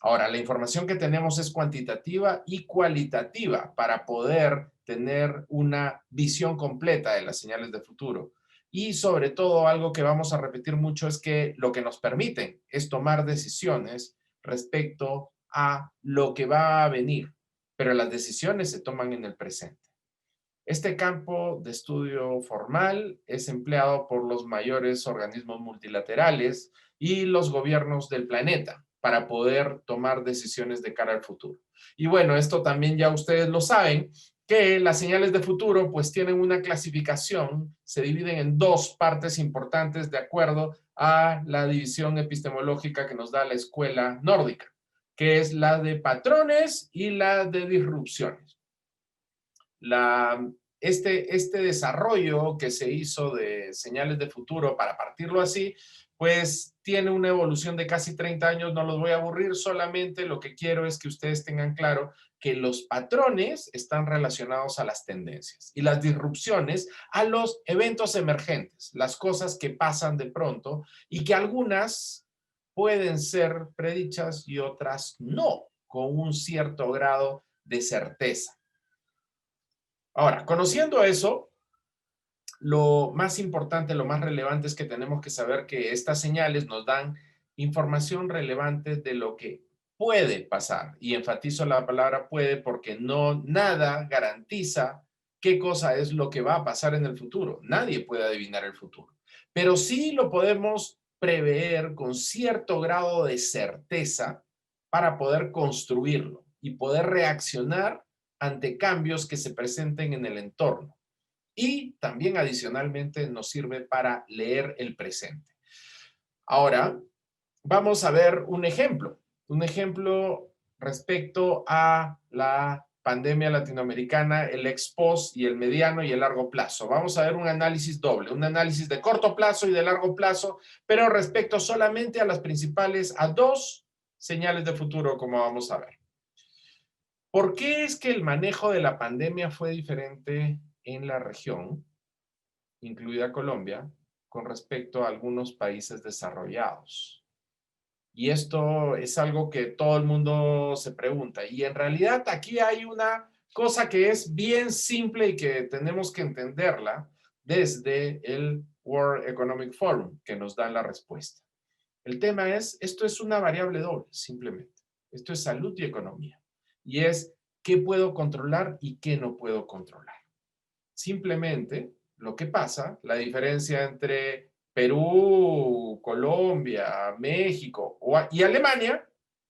Ahora, la información que tenemos es cuantitativa y cualitativa para poder tener una visión completa de las señales de futuro. Y sobre todo, algo que vamos a repetir mucho es que lo que nos permiten es tomar decisiones respecto a lo que va a venir, pero las decisiones se toman en el presente. Este campo de estudio formal es empleado por los mayores organismos multilaterales y los gobiernos del planeta para poder tomar decisiones de cara al futuro. Y bueno, esto también ya ustedes lo saben, que las señales de futuro pues tienen una clasificación, se dividen en 2 partes importantes de acuerdo a la división epistemológica que nos da la escuela nórdica, que es la de patrones y la de disrupciones. Este desarrollo que se hizo de señales de futuro, para partirlo así, pues tiene una evolución de casi 30 años, no los voy a aburrir, solamente lo que quiero es que ustedes tengan claro que los patrones están relacionados a las tendencias y las disrupciones a los eventos emergentes, las cosas que pasan de pronto y que algunas pueden ser predichas y otras no, con un cierto grado de certeza. Ahora, conociendo eso, lo más importante, lo más relevante es que tenemos que saber que estas señales nos dan información relevante de lo que puede pasar. Y enfatizo la palabra puede porque nada garantiza qué cosa es lo que va a pasar en el futuro. Nadie puede adivinar el futuro. Pero sí lo podemos prever con cierto grado de certeza para poder construirlo y poder reaccionar ante cambios que se presenten en el entorno. Y también adicionalmente nos sirve para leer el presente. Ahora, vamos a ver un ejemplo. Un ejemplo respecto a la pandemia latinoamericana, el ex post y el mediano y el largo plazo. Vamos a ver un análisis doble, un análisis de corto plazo y de largo plazo, pero respecto solamente a las principales, a dos señales de futuro, como vamos a ver. ¿Por qué es que el manejo de la pandemia fue diferente en la región, incluida Colombia, con respecto a algunos países desarrollados? Y esto es algo que todo el mundo se pregunta. Y en realidad aquí hay una cosa que es bien simple y que tenemos que entenderla desde el World Economic Forum, que nos da la respuesta. El tema es, esto es una variable doble, simplemente. Esto es salud y economía. Y es qué puedo controlar y qué no puedo controlar. Simplemente lo que pasa, la diferencia entre Perú, Colombia, México y Alemania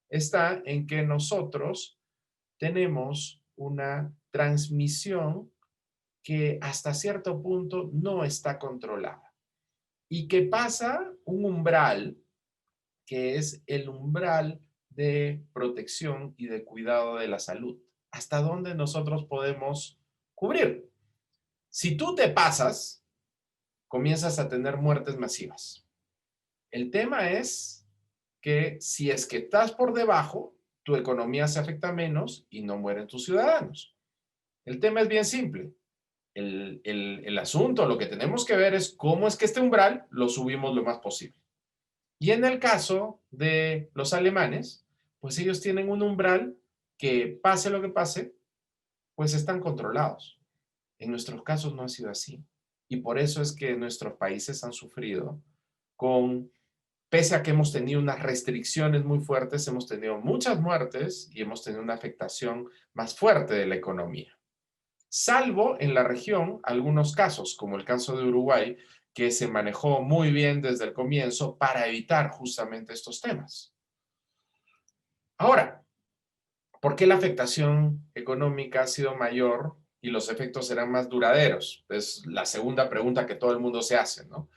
está en que nosotros tenemos una transmisión que hasta cierto punto no está controlada y que pasa un umbral que es el umbral de protección y de cuidado de la salud. ¿Hasta dónde nosotros podemos cubrir? Si tú te pasas, comienzas a tener muertes masivas. El tema es que si es que estás por debajo, tu economía se afecta menos y no mueren tus ciudadanos. El tema es bien simple. El asunto, lo que tenemos que ver es cómo es que este umbral lo subimos lo más posible. Y en el caso de los alemanes, pues ellos tienen un umbral que pase lo que pase, pues están controlados. En nuestros casos no ha sido así. Y por eso es que nuestros países han sufrido con, pese a que hemos tenido unas restricciones muy fuertes, hemos tenido muchas muertes y hemos tenido una afectación más fuerte de la economía. Salvo en la región algunos casos, como el caso de Uruguay, que se manejó muy bien desde el comienzo para evitar justamente estos temas. Ahora, ¿por qué la afectación económica ha sido mayor y los efectos serán más duraderos? Es la segunda pregunta que todo el mundo se hace, ¿no?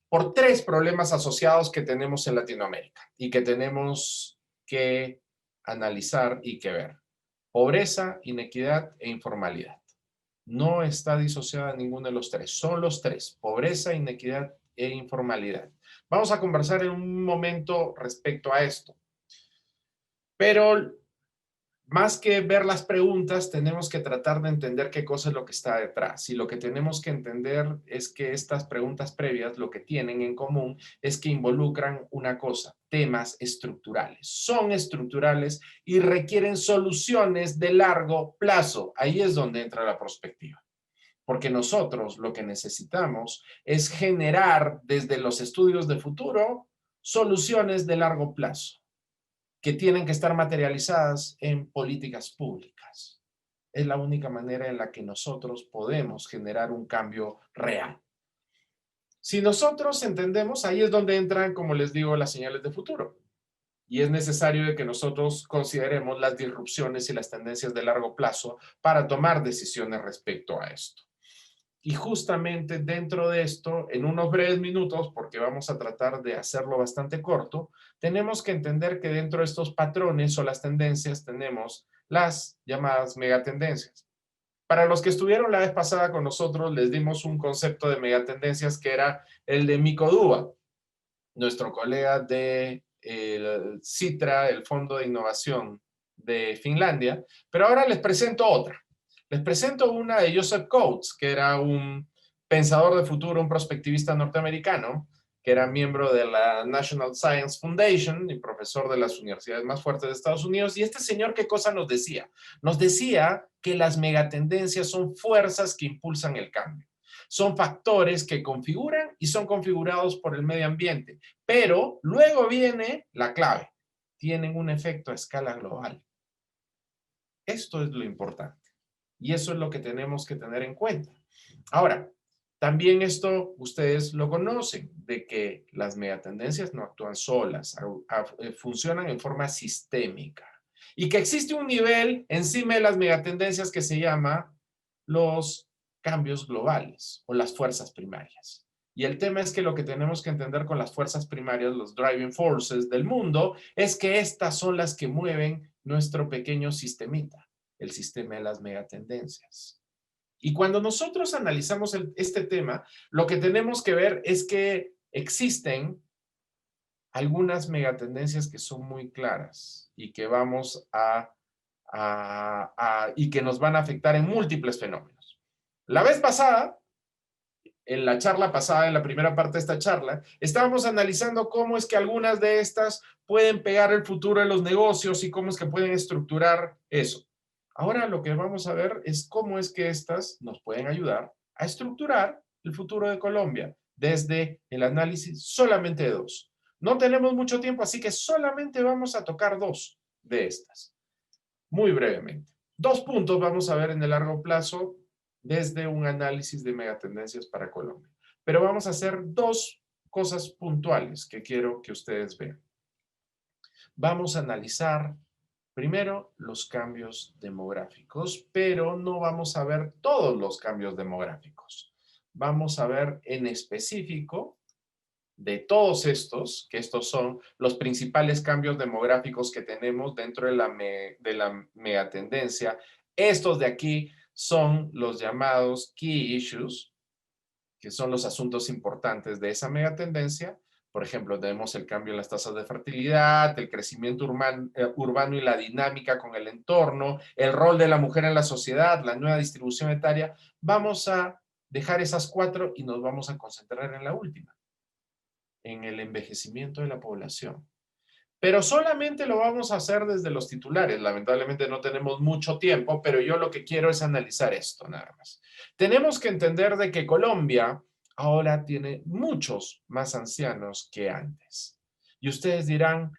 Por tres problemas asociados que tenemos en Latinoamérica y que tenemos que analizar y que ver. Pobreza, inequidad e informalidad. No está disociada ninguno de los tres, son los tres, pobreza, inequidad e informalidad. Vamos a conversar en un momento respecto a esto. Pero más que ver las preguntas, tenemos que tratar de entender qué cosa es lo que está detrás. Y lo que tenemos que entender es que estas preguntas previas lo que tienen en común es que involucran una cosa, temas estructurales. Son estructurales y requieren soluciones de largo plazo. Ahí es donde entra la perspectiva. Porque nosotros lo que necesitamos es generar desde los estudios de futuro soluciones de largo plazo que tienen que estar materializadas en políticas públicas. Es la única manera en la que nosotros podemos generar un cambio real. Si nosotros entendemos, ahí es donde entran, como les digo, las señales de futuro. Y es necesario de que nosotros consideremos las disrupciones y las tendencias de largo plazo para tomar decisiones respecto a esto. Y justamente dentro de esto, en unos breves minutos, porque vamos a tratar de hacerlo bastante corto, tenemos que entender que dentro de estos patrones o las tendencias tenemos las llamadas megatendencias. Para los que estuvieron la vez pasada con nosotros, les dimos un concepto de megatendencias que era el de Mikko Duva, nuestro colega de Sitra, el Fondo de Innovación de Finlandia, pero ahora les presento otra. Les presento una de Joseph Coates, que era un pensador de futuro, un prospectivista norteamericano, que era miembro de la National Science Foundation y profesor de las universidades más fuertes de Estados Unidos. Y este señor, ¿qué cosa nos decía? Nos decía que las megatendencias son fuerzas que impulsan el cambio. Son factores que configuran y son configurados por el medio ambiente. Pero luego viene la clave. Tienen un efecto a escala global. Esto es lo importante. Y eso es lo que tenemos que tener en cuenta. Ahora, también esto ustedes lo conocen, de que las megatendencias no actúan solas, funcionan en forma sistémica. Y que existe un nivel encima de las megatendencias que se llama los cambios globales o las fuerzas primarias. Y el tema es que lo que tenemos que entender con las fuerzas primarias, los driving forces del mundo, es que estas son las que mueven nuestro pequeño sistemita, el sistema de las megatendencias. Y cuando nosotros analizamos este tema, lo que tenemos que ver es que existen algunas megatendencias que son muy claras y que vamos y que nos van a afectar en múltiples fenómenos. La vez pasada, en la charla pasada, en la primera parte de esta charla, estábamos analizando cómo es que algunas de estas pueden pegar el futuro de los negocios y cómo es que pueden estructurar eso. Ahora lo que vamos a ver es cómo es que estas nos pueden ayudar a estructurar el futuro de Colombia desde el análisis solamente de dos. No tenemos mucho tiempo, así que solamente vamos a tocar dos de estas, muy brevemente. Dos puntos vamos a ver en el largo plazo desde un análisis de megatendencias para Colombia. Pero vamos a hacer dos cosas puntuales que quiero que ustedes vean. Vamos a analizar primero los cambios demográficos, pero no vamos a ver todos los cambios demográficos. Vamos a ver en específico de todos estos, que estos son los principales cambios demográficos que tenemos dentro de la megatendencia. Estos de aquí son los llamados key issues, que son los asuntos importantes de esa megatendencia. Por ejemplo, tenemos el cambio en las tasas de fertilidad, el crecimiento urbano y la dinámica con el entorno, el rol de la mujer en la sociedad, la nueva distribución etaria. Vamos a dejar esas cuatro y nos vamos a concentrar en la última, en el envejecimiento de la población. Pero solamente lo vamos a hacer desde los titulares. Lamentablemente no tenemos mucho tiempo, pero yo lo que quiero es analizar esto nada más. Tenemos que entender de que Colombia ahora tiene muchos más ancianos que antes. Y ustedes dirán,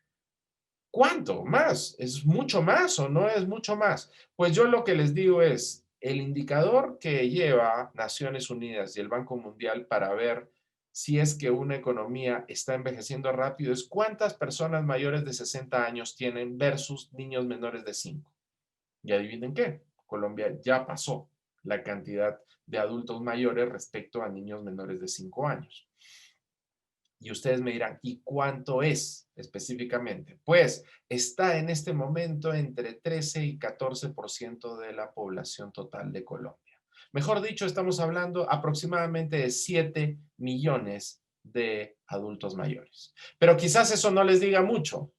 ¿cuánto más? ¿Es mucho más o no es mucho más? Pues yo lo que les digo es, el indicador que lleva Naciones Unidas y el Banco Mundial para ver si es que una economía está envejeciendo rápido es cuántas personas mayores de 60 años tienen versus niños menores de 5. Y adivinen qué, Colombia ya pasó la cantidad de adultos mayores respecto a niños menores de 5 años. Y ustedes me dirán, ¿y cuánto es específicamente? Pues está en este momento entre 13 y 14% de la población total de Colombia. Mejor dicho, estamos hablando aproximadamente de 7 millones de adultos mayores. Pero quizás eso no les diga mucho.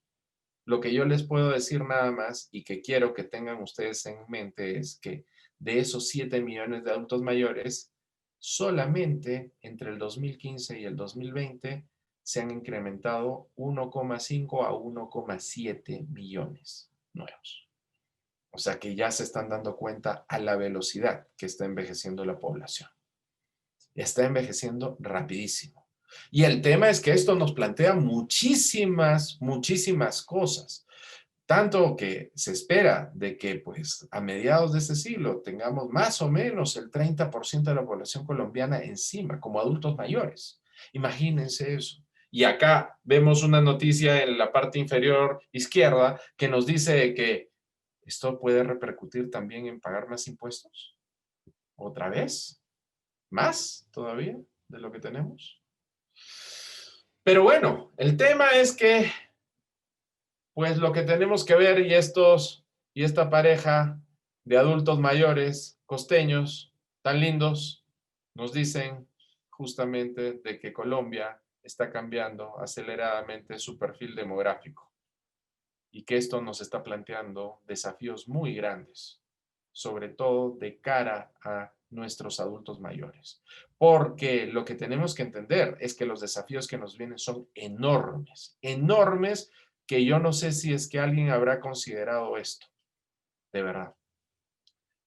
Lo que yo les puedo decir nada más y que quiero que tengan ustedes en mente es que de esos 7 millones de adultos mayores, solamente entre el 2015 y el 2020 se han incrementado 1,5 a 1,7 millones nuevos. O sea que ya se están dando cuenta a la velocidad que está envejeciendo la población. Está envejeciendo rapidísimo. Y el tema es que esto nos plantea muchísimas cosas. Tanto que se espera de que pues a mediados de este siglo tengamos más o menos el 30% de la población colombiana encima, como adultos mayores. Imagínense eso. Y acá vemos una noticia en la parte inferior izquierda que nos dice que esto puede repercutir también en pagar más impuestos. ¿Otra vez? ¿Más todavía de lo que tenemos? Pero bueno, el tema es que pues lo que tenemos que ver y esta pareja de adultos mayores, costeños, tan lindos, nos dicen justamente de que Colombia está cambiando aceleradamente su perfil demográfico y que esto nos está planteando desafíos muy grandes, sobre todo de cara a nuestros adultos mayores. Porque lo que tenemos que entender es que los desafíos que nos vienen son enormes, enormes, que yo no sé si es que alguien habrá considerado esto, de verdad.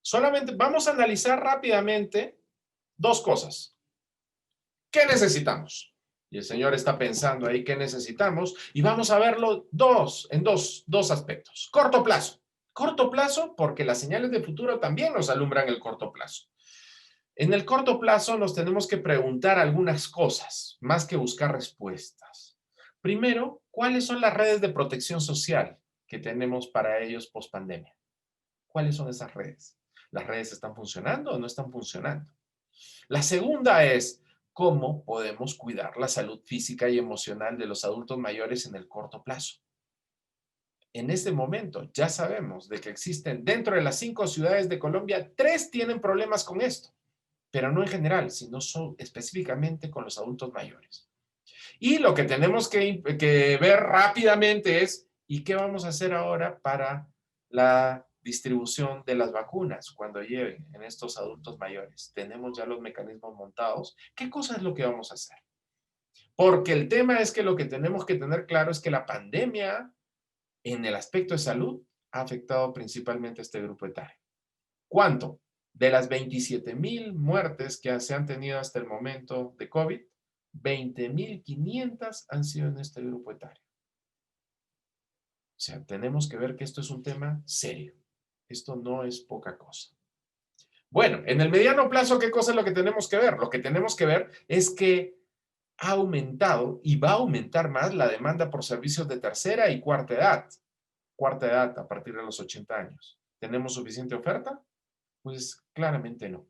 Solamente vamos a analizar rápidamente dos cosas. ¿Qué necesitamos? Y el Señor está pensando ahí qué necesitamos y vamos a verlo en dos aspectos. Corto plazo. Corto plazo porque las señales de futuro también nos alumbran el corto plazo. En el corto plazo nos tenemos que preguntar algunas cosas, más que buscar respuestas. Primero, ¿cuáles son las redes de protección social que tenemos para ellos post pandemia? ¿Cuáles son esas redes? ¿Las redes están funcionando o no están funcionando? La segunda es, cómo podemos cuidar la salud física y emocional de los adultos mayores en el corto plazo. En este momento ya sabemos de que existen dentro de las 5 ciudades de Colombia, 3 tienen problemas con esto, pero no en general, sino específicamente con los adultos mayores. Y lo que tenemos que ver rápidamente es, ¿y qué vamos a hacer ahora para la distribución de las vacunas cuando lleguen en estos adultos mayores? Tenemos ya los mecanismos montados. ¿Qué cosa es lo que vamos a hacer? Porque el tema es que lo que tenemos que tener claro es que la pandemia en el aspecto de salud ha afectado principalmente a este grupo etario. ¿Cuánto? De las 27,000 muertes que se han tenido hasta el momento de COVID, 20,500 han sido en este grupo etario. O sea, tenemos que ver que esto es un tema serio. Esto no es poca cosa. Bueno, en el mediano plazo, ¿qué cosa es lo que tenemos que ver? Lo que tenemos que ver es que ha aumentado y va a aumentar más la demanda por servicios de tercera y cuarta edad. Cuarta edad a partir de los 80 años. ¿Tenemos suficiente oferta? Pues claramente no.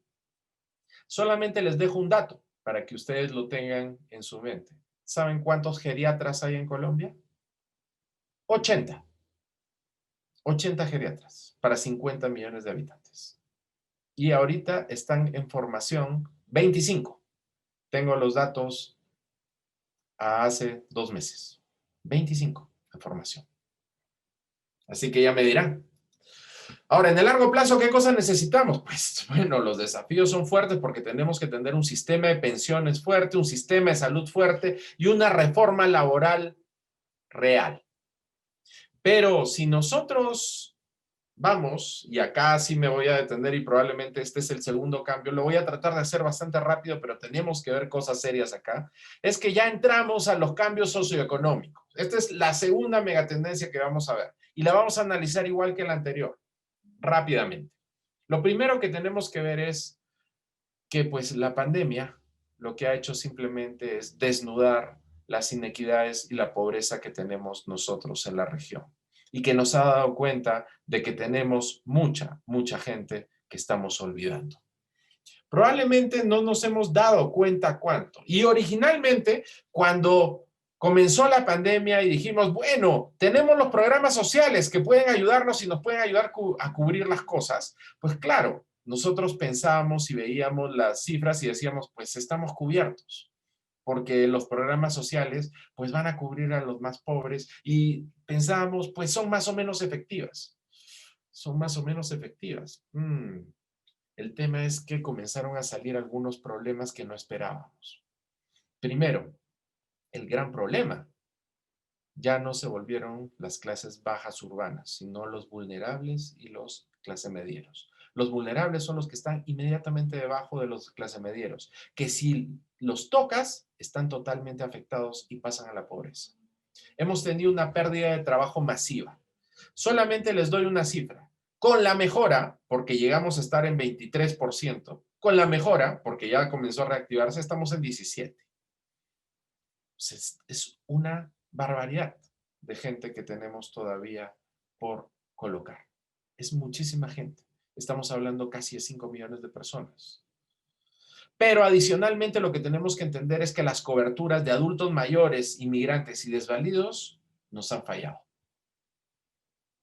Solamente les dejo un dato para que ustedes lo tengan en su mente. ¿Saben cuántos geriatras hay en Colombia? 80. 80 geriatras para 50 millones de habitantes. Y ahorita están en formación 25. Tengo los datos a hace 2 meses. 25 en formación. Así que ya me dirán. Ahora, en el largo plazo, ¿qué cosas necesitamos? Pues, bueno, los desafíos son fuertes porque tenemos que tener un sistema de pensiones fuerte, un sistema de salud fuerte y una reforma laboral real. Pero si nosotros vamos, y acá sí me voy a detener y probablemente este es el segundo cambio, lo voy a tratar de hacer bastante rápido, pero tenemos que ver cosas serias acá, es que ya entramos a los cambios socioeconómicos. Esta es la segunda megatendencia que vamos a ver y la vamos a analizar igual que la anterior, rápidamente. Lo primero que tenemos que ver es que pues la pandemia lo que ha hecho simplemente es desnudar las inequidades y la pobreza que tenemos nosotros en la región y que nos ha dado cuenta de que tenemos mucha gente que estamos olvidando. Probablemente no nos hemos dado cuenta cuánto. Y originalmente, cuando comenzó la pandemia y dijimos, bueno, tenemos los programas sociales que pueden ayudarnos y nos pueden ayudar a cubrir las cosas, pues claro, nosotros pensábamos y veíamos las cifras y decíamos, pues estamos cubiertos, porque los programas sociales pues van a cubrir a los más pobres y pensábamos, pues son más o menos efectivas. Son más o menos efectivas. El tema es que comenzaron a salir algunos problemas que no esperábamos. Primero, el gran problema. Ya no se volvieron las clases bajas urbanas, sino los vulnerables y los clase medieros. Los vulnerables son los que están inmediatamente debajo de los clase medieros, que si los tocas, están totalmente afectados y pasan a la pobreza. Hemos tenido una pérdida de trabajo masiva. Solamente les doy una cifra. Con la mejora, porque llegamos a estar en 23%, con la mejora, porque ya comenzó a reactivarse, estamos en 17%. Es una barbaridad de gente que tenemos todavía por colocar. Es muchísima gente. Estamos hablando casi de 5 millones de personas. Pero adicionalmente lo que tenemos que entender es que las coberturas de adultos mayores, inmigrantes y desvalidos nos han fallado.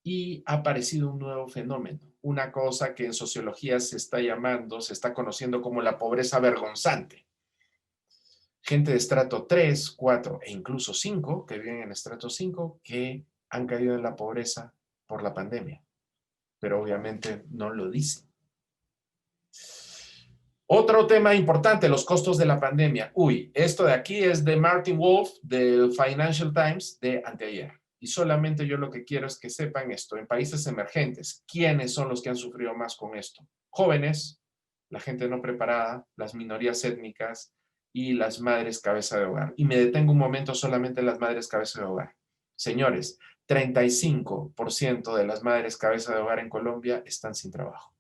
Y ha aparecido un nuevo fenómeno, una cosa que en sociología se está conociendo como la pobreza vergonzante. Gente de estrato 3, 4 e incluso 5, que viven en estrato 5, que han caído en la pobreza por la pandemia. Pero obviamente no lo dicen. Otro tema importante, los costos de la pandemia. Esto de aquí es de Martin Wolf, del Financial Times, de anteayer. Y solamente yo lo que quiero es que sepan esto. En países emergentes, ¿quiénes son los que han sufrido más con esto? Jóvenes, la gente no preparada, las minorías étnicas y las madres cabeza de hogar. Y me detengo un momento solamente en las madres cabeza de hogar. Señores, 35% de las madres cabeza de hogar en Colombia están sin trabajo.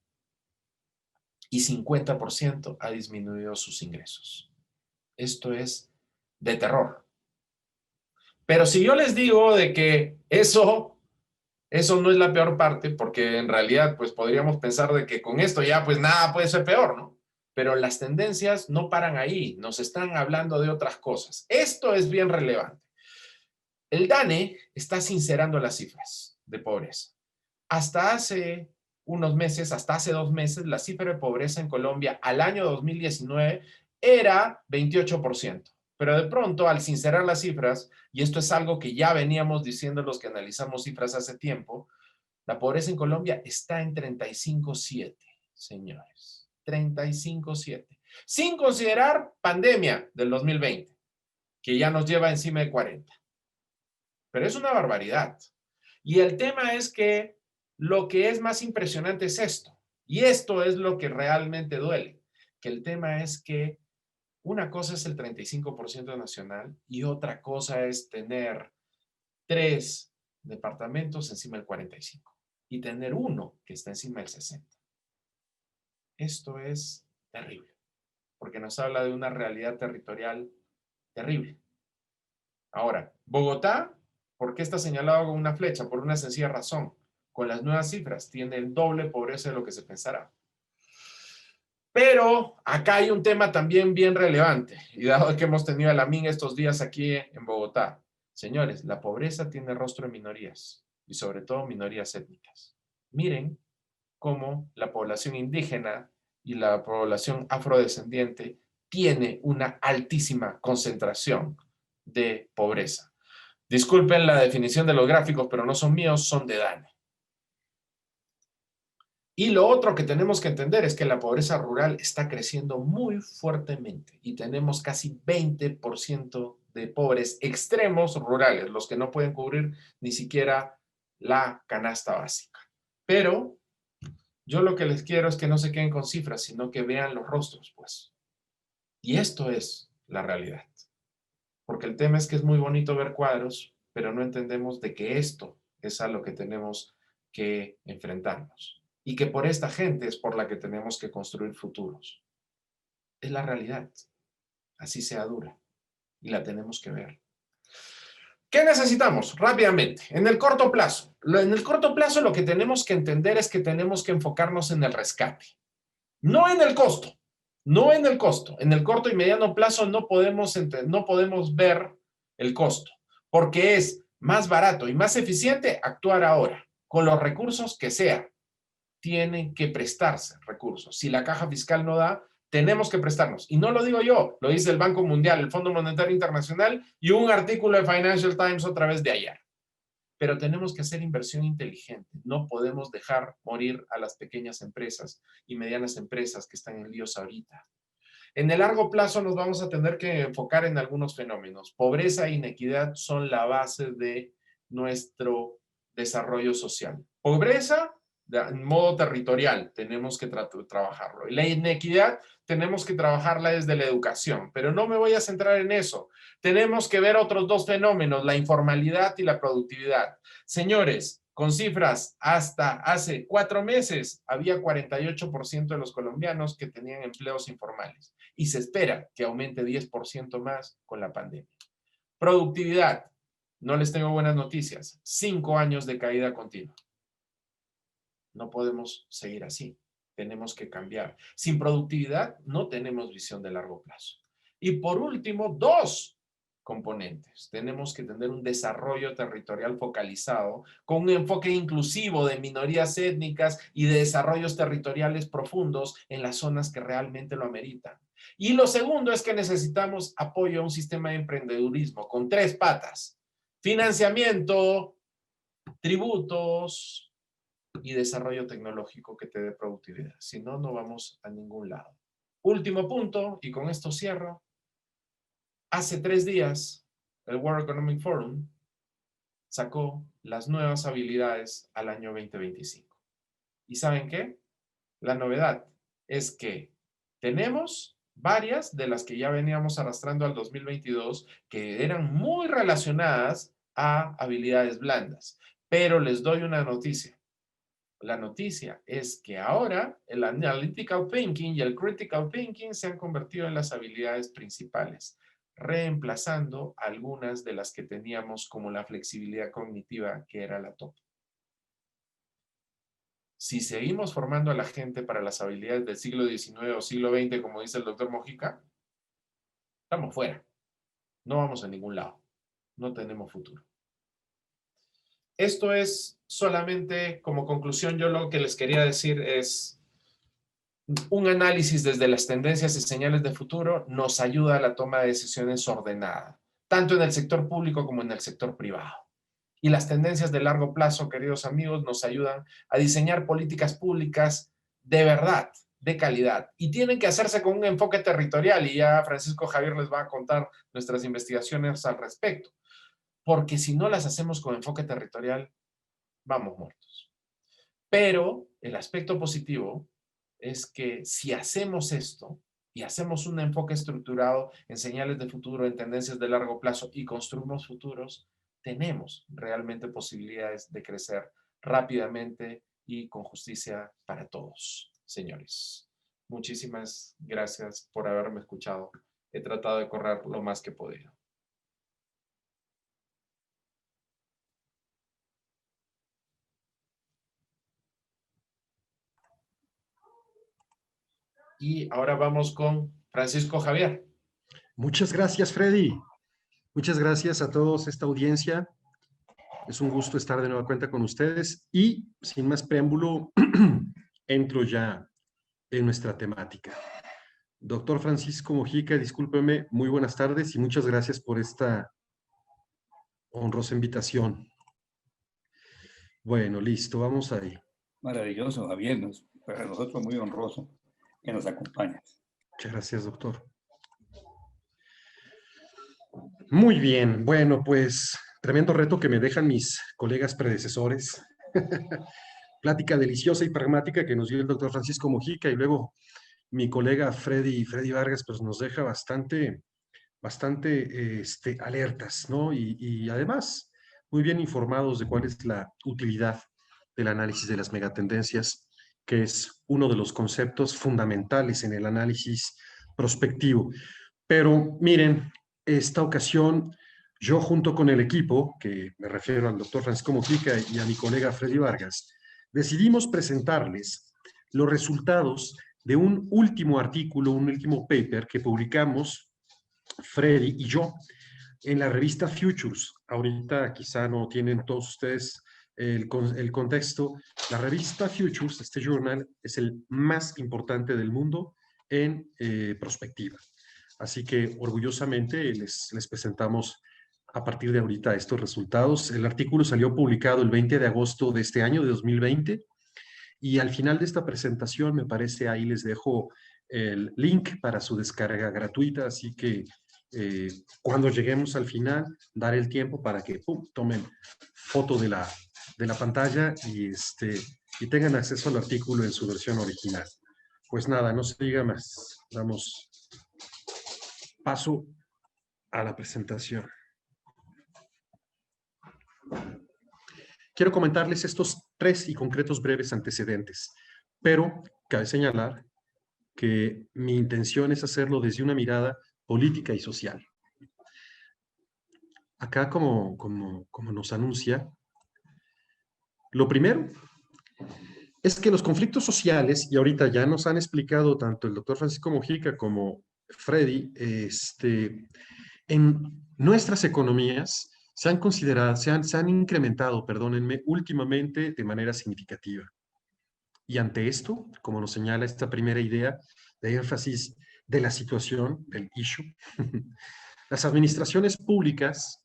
Y 50% ha disminuido sus ingresos. Esto es de terror. Pero si yo les digo de que eso no es la peor parte, porque en realidad pues podríamos pensar de que con esto ya pues nada puede ser peor, ¿no? Pero las tendencias no paran ahí, nos están hablando de otras cosas. Esto es bien relevante. El DANE está sincerando las cifras de pobreza. Hasta hace unos meses, hasta hace 2 meses, la cifra de pobreza en Colombia al año 2019 era 28%. Pero de pronto, al sincerar las cifras, y esto es algo que ya veníamos diciendo los que analizamos cifras hace tiempo, la pobreza en Colombia está en 35,7, señores. 35,7. Sin considerar pandemia del 2020, que ya nos lleva encima de 40. Pero es una barbaridad. Y el tema es que lo que es más impresionante es esto. Y esto es lo que realmente duele. Que el tema es que una cosa es el 35% nacional y otra cosa es tener 3 departamentos encima del 45 y tener uno que está encima del 60. Esto es terrible, porque nos habla de una realidad territorial terrible. Ahora, Bogotá, ¿por qué está señalado con una flecha? Por una sencilla razón. Con las nuevas cifras, tiene el doble pobreza de lo que se pensará. Pero acá hay un tema también bien relevante, y dado que hemos tenido a la MIN estos días aquí en Bogotá, señores, la pobreza tiene rostro en minorías, y sobre todo minorías étnicas. Miren cómo la población indígena y la población afrodescendiente tiene una altísima concentración de pobreza. Disculpen la definición de los gráficos, pero no son míos, son de DANE. Y lo otro que tenemos que entender es que la pobreza rural está creciendo muy fuertemente y tenemos casi 20% de pobres extremos rurales, los que no pueden cubrir ni siquiera la canasta básica. Pero yo lo que les quiero es que no se queden con cifras, sino que vean los rostros, pues. Y esto es la realidad. Porque el tema es que es muy bonito ver cuadros, pero no entendemos de que esto es a lo que tenemos que enfrentarnos. Y que por esta gente es por la que tenemos que construir futuros. Es la realidad. Así sea dura. Y la tenemos que ver. ¿Qué necesitamos? Rápidamente. En el corto plazo. En el corto plazo lo que tenemos que entender es que tenemos que enfocarnos en el rescate. No en el costo. No en el costo. En el corto y mediano plazo no podemos ver el costo, porque es más barato y más eficiente actuar ahora, con los recursos que sea. Tienen que prestarse recursos. Si la caja fiscal no da, tenemos que prestarnos. Y no lo digo yo, lo dice el Banco Mundial, el Fondo Monetario Internacional y un artículo de Financial Times otra vez de ayer. Pero tenemos que hacer inversión inteligente. No podemos dejar morir a las pequeñas empresas y medianas empresas que están en líos ahorita. En el largo plazo nos vamos a tener que enfocar en algunos fenómenos. Pobreza e inequidad son la base de nuestro desarrollo social. Pobreza en modo territorial, tenemos que trabajarlo. Y la inequidad tenemos que trabajarla desde la educación, pero no me voy a centrar en eso. Tenemos que ver otros 2 fenómenos, la informalidad y la productividad. Señores, con cifras, hasta hace 4 meses había 48% de los colombianos que tenían empleos informales y se espera que aumente 10% más con la pandemia. Productividad, no les tengo buenas noticias, 5 años de caída continua. No podemos seguir así, tenemos que cambiar. Sin productividad no tenemos visión de largo plazo. Y por último, 2 componentes. Tenemos que tener un desarrollo territorial focalizado con un enfoque inclusivo de minorías étnicas y de desarrollos territoriales profundos en las zonas que realmente lo ameritan. Y lo segundo es que necesitamos apoyo a un sistema de emprendedurismo con 3 patas. Financiamiento, tributos y desarrollo tecnológico que te dé productividad. Si no, no vamos a ningún lado. Último punto, y con esto cierro. Hace 3 días, el World Economic Forum sacó las nuevas habilidades al año 2025. ¿Y saben qué? La novedad es que tenemos varias de las que ya veníamos arrastrando al 2022 que eran muy relacionadas a habilidades blandas. Pero les doy una noticia. La noticia es que ahora el analytical thinking y el critical thinking se han convertido en las habilidades principales, reemplazando algunas de las que teníamos como la flexibilidad cognitiva, que era la top. Si seguimos formando a la gente para las habilidades del siglo XIX o siglo XX, como dice el doctor Mojica, estamos fuera. No vamos a ningún lado. No tenemos futuro. Esto es solamente como conclusión. Yo lo que les quería decir es un análisis desde las tendencias y señales de futuro nos ayuda a la toma de decisiones ordenada, tanto en el sector público como en el sector privado. Y las tendencias de largo plazo, queridos amigos, nos ayudan a diseñar políticas públicas de verdad, de calidad. Y tienen que hacerse con un enfoque territorial, y ya Francisco Javier les va a contar nuestras investigaciones al respecto. Porque si no las hacemos con enfoque territorial, vamos muertos. Pero el aspecto positivo es que si hacemos esto y hacemos un enfoque estructurado en señales de futuro, en tendencias de largo plazo y construimos futuros, tenemos realmente posibilidades de crecer rápidamente y con justicia para todos, señores. Muchísimas gracias por haberme escuchado. He tratado de correr lo más que he podido. Y ahora vamos con Francisco Javier. Muchas gracias, Freddy. Muchas gracias a todos esta audiencia. Es un gusto estar de nueva cuenta con ustedes y sin más preámbulo, entro ya en nuestra temática. Doctor Francisco Mojica, discúlpeme, muy buenas tardes y muchas gracias por esta honrosa invitación. Bueno, listo, vamos ahí. Maravilloso, Javier. Para nosotros muy honroso que nos acompañes. Muchas gracias, doctor. Muy bien, bueno, pues tremendo reto que me dejan mis colegas predecesores. Plática deliciosa y pragmática que nos dio el doctor Francisco Mojica y luego mi colega Freddy Vargas, pues nos deja bastante alertas, ¿no? Y además muy bien informados de cuál es la utilidad del análisis de las megatendencias, que es uno de los conceptos fundamentales en el análisis prospectivo. Pero miren, esta ocasión yo junto con el equipo, que me refiero al doctor Francisco Mojica y a mi colega Freddy Vargas, decidimos presentarles los resultados de un último artículo, un último paper que publicamos Freddy y yo en la revista Futures. Ahorita quizá no tienen todos ustedes el contexto. La revista Futures, este journal, es el más importante del mundo en prospectiva. Así que orgullosamente les presentamos a partir de ahorita estos resultados. El artículo salió publicado el 20 de agosto de este año, de 2020, y al final de esta presentación, me parece, ahí les dejo el link para su descarga gratuita, así que cuando lleguemos al final, daré el tiempo para que tomen foto de la pantalla y tengan acceso al artículo en su versión original. Pues nada, no se diga más. Damos paso a la presentación. Quiero comentarles estos 3 y concretos breves antecedentes, pero cabe señalar que mi intención es hacerlo desde una mirada política y social. Acá, como nos anuncia, lo primero es que los conflictos sociales, y ahorita ya nos han explicado tanto el doctor Francisco Mojica como Freddy, en nuestras economías se han considerado, se han incrementado, perdónenme, últimamente de manera significativa. Y ante esto, como nos señala esta primera idea de énfasis de la situación, del issue, las administraciones públicas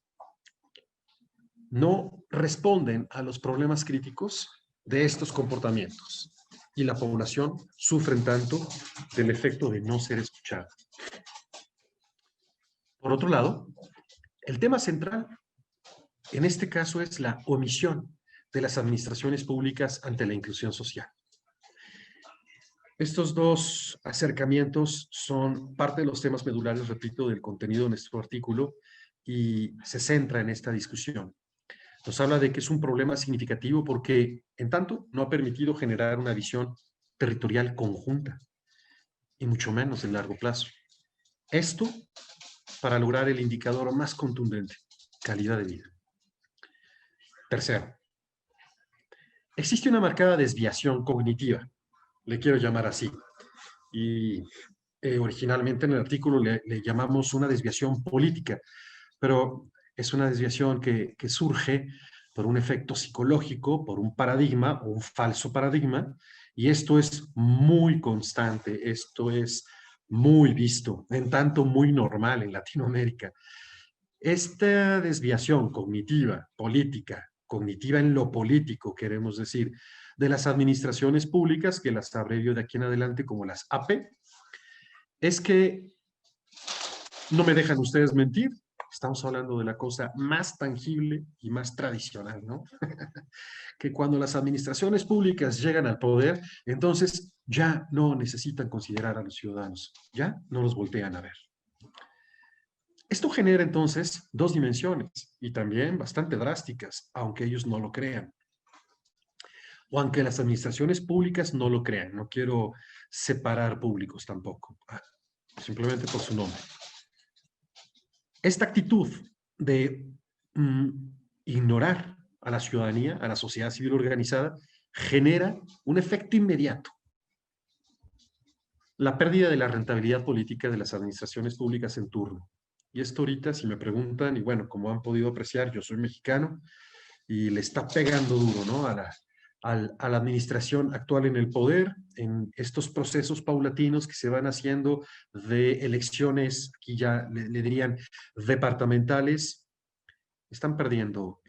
no responden a los problemas críticos de estos comportamientos y la población sufre tanto del efecto de no ser escuchada. Por otro lado, el tema central en este caso es la omisión de las administraciones públicas ante la inclusión social. Estos 2 acercamientos son parte de los temas medulares, repito, del contenido de nuestro artículo y se centra en esta discusión. Nos habla de que es un problema significativo porque, en tanto, no ha permitido generar una visión territorial conjunta y mucho menos en largo plazo. Esto para lograr el indicador más contundente, calidad de vida. Tercero, existe una marcada desviación cognitiva, le quiero llamar así. Y originalmente en el artículo le llamamos una desviación política, pero es una desviación que surge por un efecto psicológico, por un paradigma o un falso paradigma, y esto es muy constante, esto es muy visto, en tanto muy normal en Latinoamérica. Esta desviación cognitiva, política, cognitiva en lo político, queremos decir, de las administraciones públicas, que las abrevio de aquí en adelante como las AP, es que no me dejan ustedes mentir, estamos hablando de la cosa más tangible y más tradicional, ¿no? Que cuando las administraciones públicas llegan al poder, entonces ya no necesitan considerar a los ciudadanos, ya no los voltean a ver. Esto genera entonces dos dimensiones y también bastante drásticas, aunque ellos no lo crean, o aunque las administraciones públicas no lo crean. No quiero separar públicos tampoco, simplemente por su nombre. Esta actitud de ignorar a la ciudadanía, a la sociedad civil organizada, genera un efecto inmediato. La pérdida de la rentabilidad política de las administraciones públicas en turno. Y esto ahorita, si me preguntan, y bueno, como han podido apreciar, yo soy mexicano y le está pegando duro, ¿no? A la administración actual en el poder, en estos procesos paulatinos que se van haciendo de elecciones, aquí ya le dirían departamentales, están perdiendo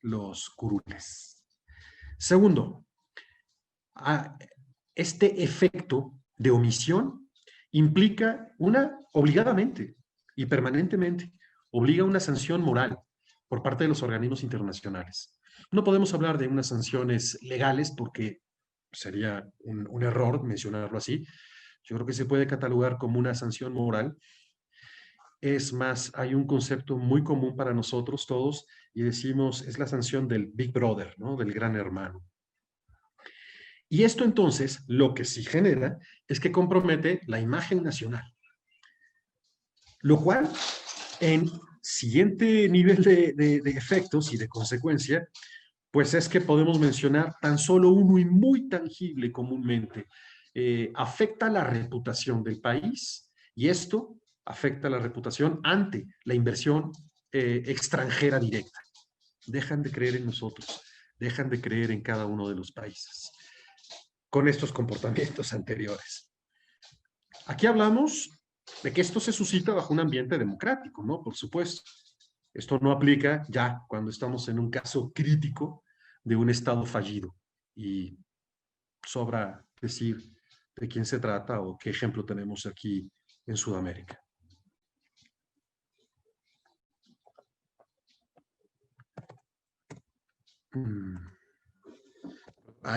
los curules. Segundo, este efecto de omisión implica obligadamente y permanentemente, obliga una sanción moral por parte de los organismos internacionales. No podemos hablar de unas sanciones legales porque sería un error mencionarlo así. Yo creo que se puede catalogar como una sanción moral. Es más, hay un concepto muy común para nosotros todos y decimos, es la sanción del Big Brother, ¿no? Del gran hermano. Y esto entonces lo que sí genera es que compromete la imagen nacional. Lo cual, en siguiente nivel de efectos y de consecuencia, pues es que podemos mencionar tan solo uno y muy tangible comúnmente. Afecta la reputación del país y esto afecta la reputación ante la inversión extranjera directa. Dejan de creer en nosotros, dejan de creer en cada uno de los países con estos comportamientos anteriores. Aquí hablamos de que esto se suscita bajo un ambiente democrático, ¿no? Por supuesto. Esto no aplica ya cuando estamos en un caso crítico de un Estado fallido. Y sobra decir de quién se trata o qué ejemplo tenemos aquí en Sudamérica.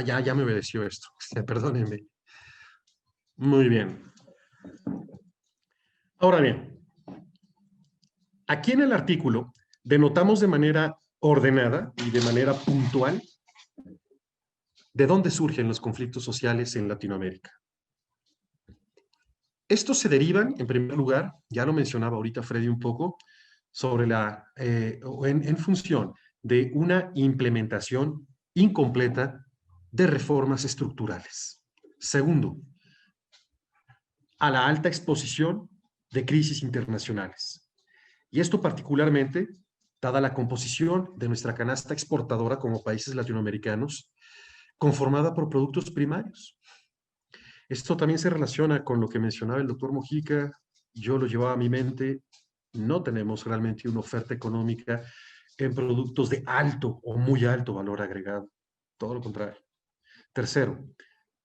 Ya me obedeció esto. Perdónenme. Muy bien. Ahora bien, aquí en el artículo denotamos de manera ordenada y de manera puntual de dónde surgen los conflictos sociales en Latinoamérica. Estos se derivan, en primer lugar, ya lo mencionaba ahorita Freddy un poco, sobre en función de una implementación incompleta de reformas estructurales. Segundo, a la alta exposición de crisis internacionales. Y esto particularmente, dada la composición de nuestra canasta exportadora como países latinoamericanos, conformada por productos primarios. Esto también se relaciona con lo que mencionaba el doctor Mojica, yo lo llevaba a mi mente, no tenemos realmente una oferta económica en productos de alto o muy alto valor agregado, todo lo contrario. Tercero,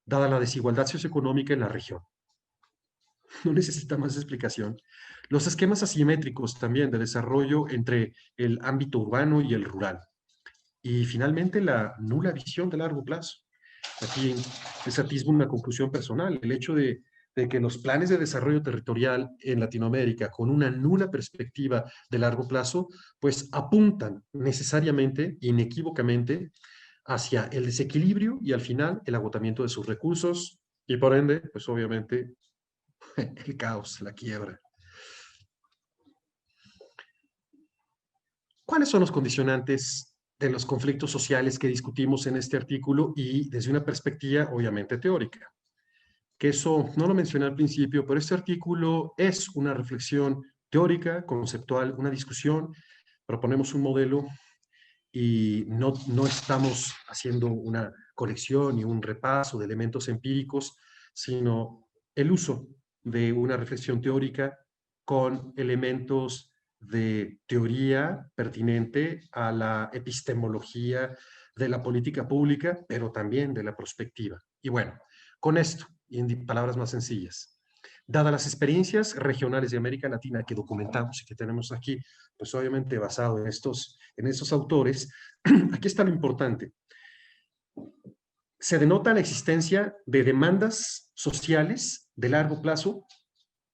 dada la desigualdad socioeconómica en la región, no necesita más explicación. Los esquemas asimétricos también de desarrollo entre el ámbito urbano y el rural. Y finalmente la nula visión de largo plazo. Aquí les atisbo una conclusión personal, el hecho de que los planes de desarrollo territorial en Latinoamérica con una nula perspectiva de largo plazo, pues apuntan necesariamente, inequívocamente, hacia el desequilibrio y al final el agotamiento de sus recursos y por ende, pues obviamente, el caos, la quiebra. ¿Cuáles son los condicionantes de los conflictos sociales que discutimos en este artículo y desde una perspectiva obviamente teórica. Que eso no lo mencioné al principio, pero este artículo es una reflexión teórica, conceptual, una discusión. Proponemos un modelo y no estamos haciendo una colección y un repaso de elementos empíricos, sino el uso de una reflexión teórica con elementos de teoría pertinente a la epistemología de la política pública, pero también de la prospectiva. Y bueno, con esto, y en palabras más sencillas, dadas las experiencias regionales de América Latina que documentamos y que tenemos aquí, pues obviamente basado en estos autores, aquí está lo importante. Se denota la existencia de demandas sociales de largo plazo,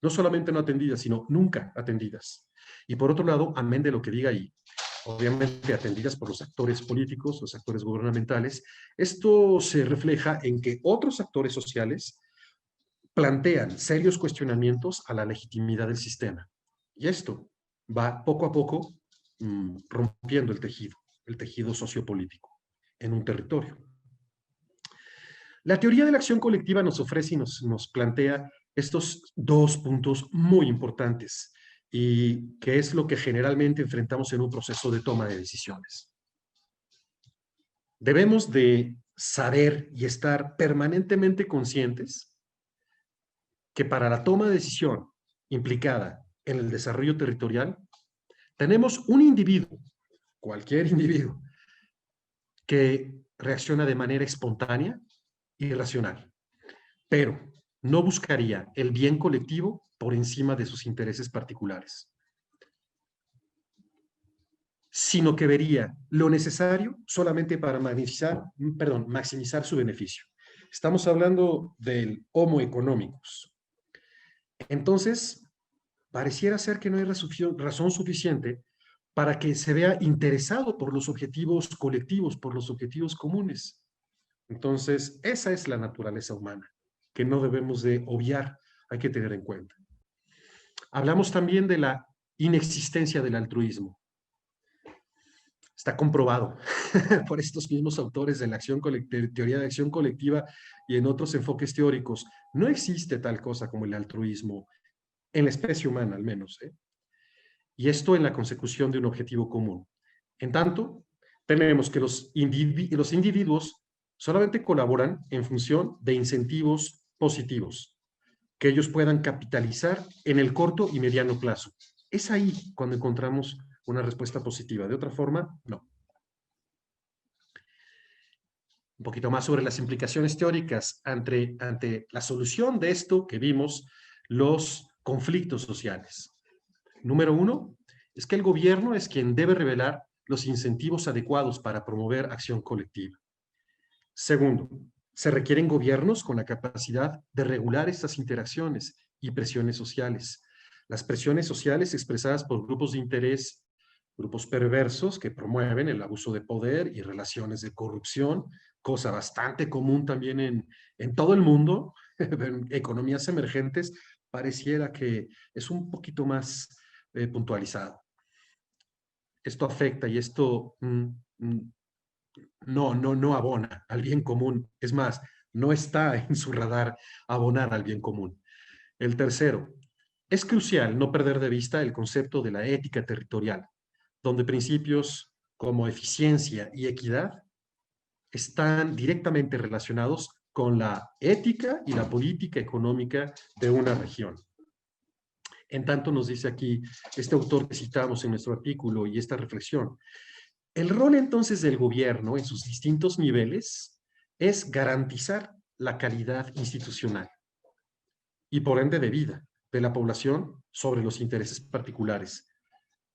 no solamente no atendidas, sino nunca atendidas. Y por otro lado, amén de lo que diga ahí, obviamente atendidas por los actores políticos, los actores gubernamentales, esto se refleja en que otros actores sociales plantean serios cuestionamientos a la legitimidad del sistema. Y esto va poco a poco rompiendo el tejido sociopolítico en un territorio. La teoría de la acción colectiva nos ofrece y nos plantea estos dos puntos muy importantes y que es lo que generalmente enfrentamos en un proceso de toma de decisiones. Debemos de saber y estar permanentemente conscientes que para la toma de decisión implicada en el desarrollo territorial, tenemos un individuo, cualquier individuo, que reacciona de manera espontánea y racional, pero no buscaría el bien colectivo por encima de sus intereses particulares, sino que vería lo necesario solamente para maximizar su beneficio. Estamos hablando del Homo economicus. Entonces, pareciera ser que no hay razón suficiente para que se vea interesado por los objetivos colectivos, por los objetivos comunes. Entonces, esa es la naturaleza humana, que no debemos de obviar, hay que tener en cuenta. Hablamos también de la inexistencia del altruismo. Está comprobado por estos mismos autores de la teoría de acción colectiva y en otros enfoques teóricos. No existe tal cosa como el altruismo, en la especie humana al menos, y esto en la consecución de un objetivo común. En tanto, tenemos que los individuos solamente colaboran en función de incentivos positivos que ellos puedan capitalizar en el corto y mediano plazo. Es ahí cuando encontramos una respuesta positiva. De otra forma, no. Un poquito más sobre las implicaciones teóricas ante la solución de esto que vimos, los conflictos sociales. Número 1, es que el gobierno es quien debe revelar los incentivos adecuados para promover acción colectiva. Segundo, se requieren gobiernos con la capacidad de regular estas interacciones y presiones sociales. Las presiones sociales expresadas por grupos de interés, grupos perversos que promueven el abuso de poder y relaciones de corrupción, cosa bastante común también en todo el mundo, en economías emergentes, pareciera que es un poquito más puntualizado. Esto afecta y esto no abona al bien común. Es más, no está en su radar abonar al bien común. El tercero, es crucial no perder de vista el concepto de la ética territorial, donde principios como eficiencia y equidad están directamente relacionados con la ética y la política económica de una región. En tanto nos dice aquí este autor que citamos en nuestro artículo y esta reflexión, el rol entonces del gobierno en sus distintos niveles es garantizar la calidad institucional y por ende de vida de la población sobre los intereses particulares.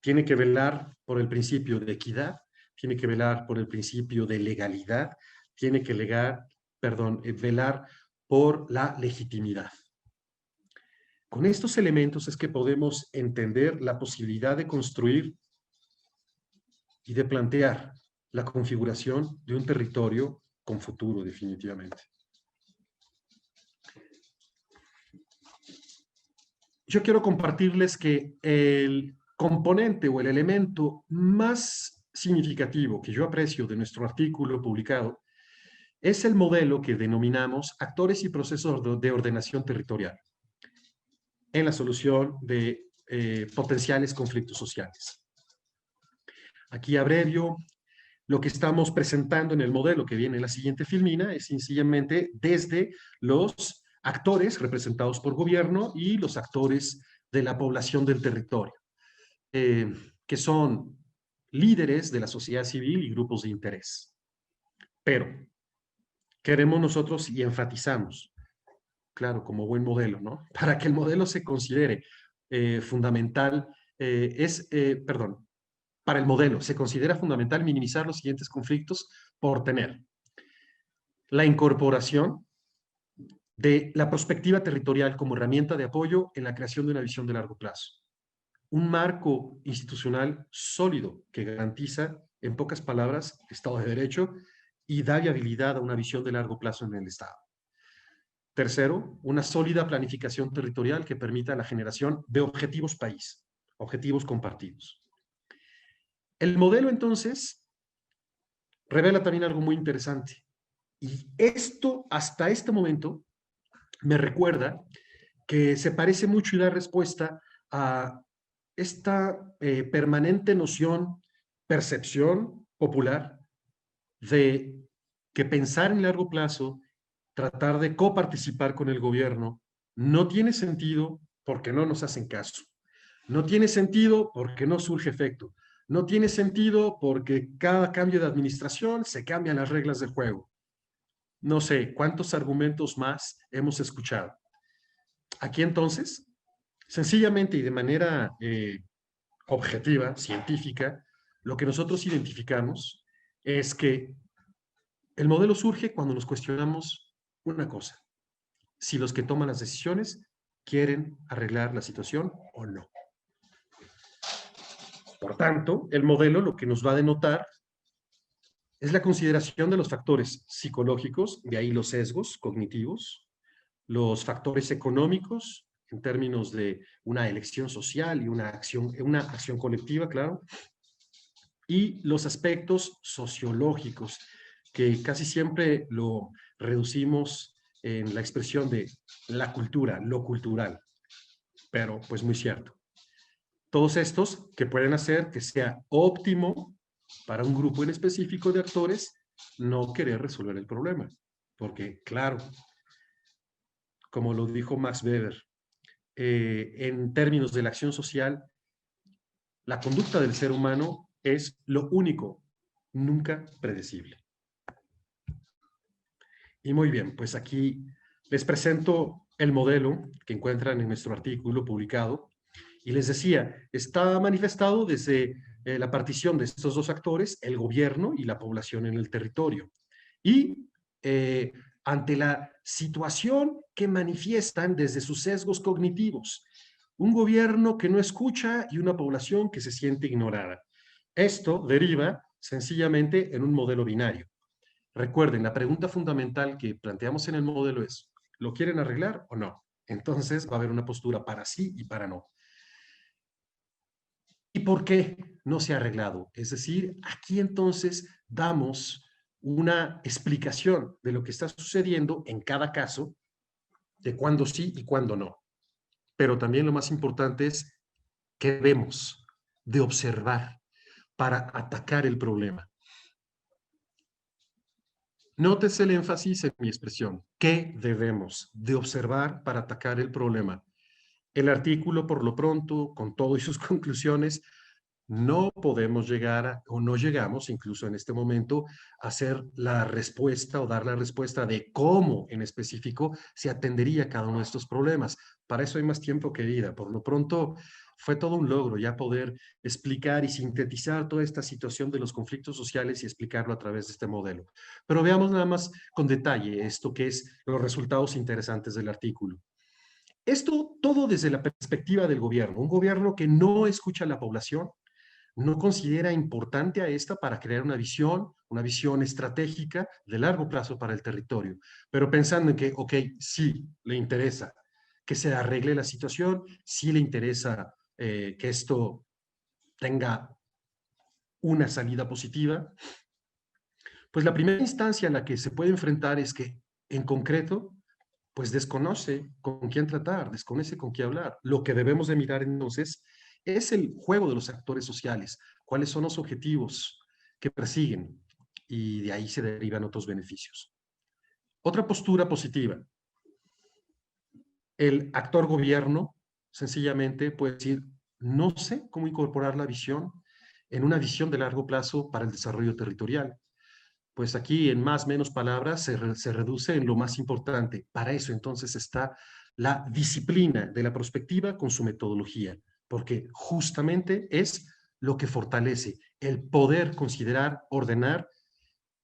Tiene que velar por el principio de equidad, tiene que velar por el principio de legalidad, tiene que velar por la legitimidad. Con estos elementos es que podemos entender la posibilidad de construir y de plantear la configuración de un territorio con futuro, definitivamente. Yo quiero compartirles que el componente o el elemento más significativo que yo aprecio de nuestro artículo publicado es el modelo que denominamos actores y procesos de ordenación territorial en la solución de potenciales conflictos sociales. Aquí abrevio lo que estamos presentando en el modelo que viene en la siguiente filmina, es sencillamente desde los actores representados por gobierno y los actores de la población del territorio, que son líderes de la sociedad civil y grupos de interés. Pero queremos nosotros y enfatizamos, claro, como buen modelo, ¿no? Para que el modelo se considere fundamental, para el modelo se considera fundamental minimizar los siguientes conflictos por tener la incorporación de la perspectiva territorial como herramienta de apoyo en la creación de una visión de largo plazo. Un marco institucional sólido que garantiza, en pocas palabras, el Estado de Derecho y da viabilidad a una visión de largo plazo en el Estado. Tercero, una sólida planificación territorial que permita la generación de objetivos país, objetivos compartidos. El modelo, entonces, revela también algo muy interesante. Y esto, hasta este momento, me recuerda que se parece mucho y da respuesta a esta permanente noción, percepción popular de que pensar en largo plazo, tratar de coparticipar con el gobierno, no tiene sentido porque no nos hacen caso. No tiene sentido porque no surge efecto. No tiene sentido porque cada cambio de administración se cambian las reglas del juego. No sé cuántos argumentos más hemos escuchado. Aquí entonces, sencillamente y de manera objetiva, científica, lo que nosotros identificamos es que el modelo surge cuando nos cuestionamos una cosa: si los que toman las decisiones quieren arreglar la situación o no. Por tanto, el modelo lo que nos va a denotar es la consideración de los factores psicológicos, de ahí los sesgos cognitivos, los factores económicos, en términos de una elección social y una acción colectiva, claro, y los aspectos sociológicos, que casi siempre lo reducimos en la expresión de la cultura, lo cultural, pero pues muy cierto. Todos estos que pueden hacer que sea óptimo para un grupo en específico de actores no querer resolver el problema, porque claro, como lo dijo Max Weber, en términos de la acción social, la conducta del ser humano es lo único, nunca predecible. Y muy bien, pues aquí les presento el modelo que encuentran en nuestro artículo publicado. Y les decía, está manifestado desde la partición de estos dos actores, el gobierno y la población en el territorio. Y ante la situación que manifiestan desde sus sesgos cognitivos, un gobierno que no escucha y una población que se siente ignorada. Esto deriva sencillamente en un modelo binario. Recuerden, la pregunta fundamental que planteamos en el modelo es, ¿lo quieren arreglar o no? Entonces va a haber una postura para sí y para no. ¿Y por qué no se ha arreglado? Es decir, aquí entonces damos una explicación de lo que está sucediendo en cada caso, de cuándo sí y cuándo no. Pero también lo más importante es qué debemos de observar para atacar el problema. Nótese el énfasis en mi expresión. ¿Qué debemos de observar para atacar el problema? El artículo, por lo pronto, con todo y sus conclusiones, no podemos llegar o no llegamos, incluso en este momento, a hacer la respuesta o dar la respuesta de cómo en específico se atendería cada uno de estos problemas. Para eso hay más tiempo que vida. Por lo pronto, fue todo un logro ya poder explicar y sintetizar toda esta situación de los conflictos sociales y explicarlo a través de este modelo. Pero veamos nada más con detalle esto que es los resultados interesantes del artículo. Esto todo desde la perspectiva del gobierno, un gobierno que no escucha a la población, no considera importante a esta para crear una visión estratégica de largo plazo para el territorio, pero pensando en que, ok, sí le interesa que se arregle la situación, sí le interesa que esto tenga una salida positiva, pues la primera instancia a la que se puede enfrentar es que, en concreto, pues desconoce con quién tratar, desconoce con quién hablar. Lo que debemos de mirar entonces es el juego de los actores sociales, cuáles son los objetivos que persiguen, y de ahí se derivan otros beneficios. Otra postura positiva. El actor gobierno sencillamente puede decir, no sé cómo incorporar la visión en una visión de largo plazo para el desarrollo territorial. Pues aquí, en más o menos palabras, se reduce en lo más importante. Para eso entonces está la disciplina de la prospectiva con su metodología, porque justamente es lo que fortalece el poder considerar, ordenar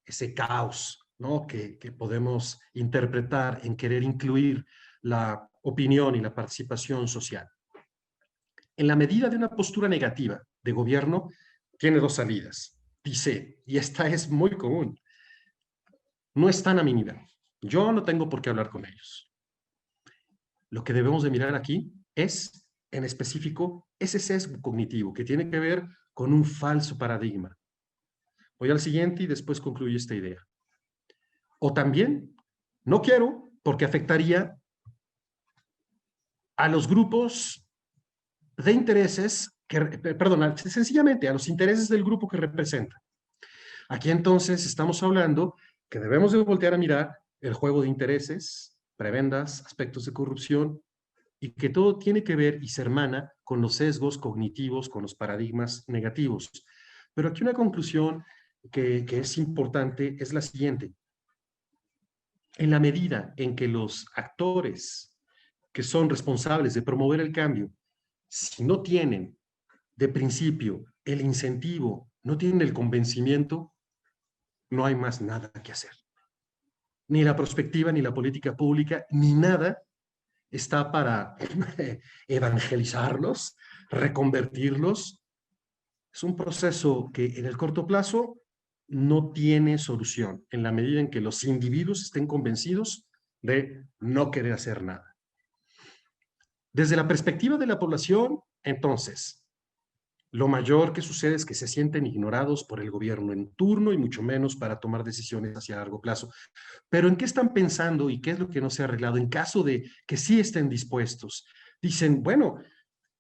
ese caos, ¿no? que podemos interpretar en querer incluir la opinión y la participación social. En la medida de una postura negativa de gobierno, tiene dos salidas. Dice, y esta es muy común, no están a mi nivel. Yo no tengo por qué hablar con ellos. Lo que debemos de mirar aquí es, en específico, ese sesgo cognitivo que tiene que ver con un falso paradigma. Voy al siguiente y después concluyo esta idea. O también, no quiero porque afectaría a los grupos de intereses, perdón, sencillamente a los intereses del grupo que representa. Aquí entonces estamos hablando que debemos de voltear a mirar el juego de intereses, prebendas, aspectos de corrupción, y que todo tiene que ver y se hermana con los sesgos cognitivos, con los paradigmas negativos. Pero aquí una conclusión que es importante es la siguiente. En la medida en que los actores que son responsables de promover el cambio, si no tienen de principio el incentivo, no tienen el convencimiento, no hay más nada que hacer. Ni la prospectiva, ni la política pública, ni nada está para evangelizarlos, reconvertirlos. Es un proceso que en el corto plazo no tiene solución, en la medida en que los individuos estén convencidos de no querer hacer nada. Desde la perspectiva de la población, entonces, lo mayor que sucede es que se sienten ignorados por el gobierno en turno y mucho menos para tomar decisiones hacia largo plazo. Pero ¿en qué están pensando y qué es lo que no se ha arreglado en caso de que sí estén dispuestos? Dicen, bueno,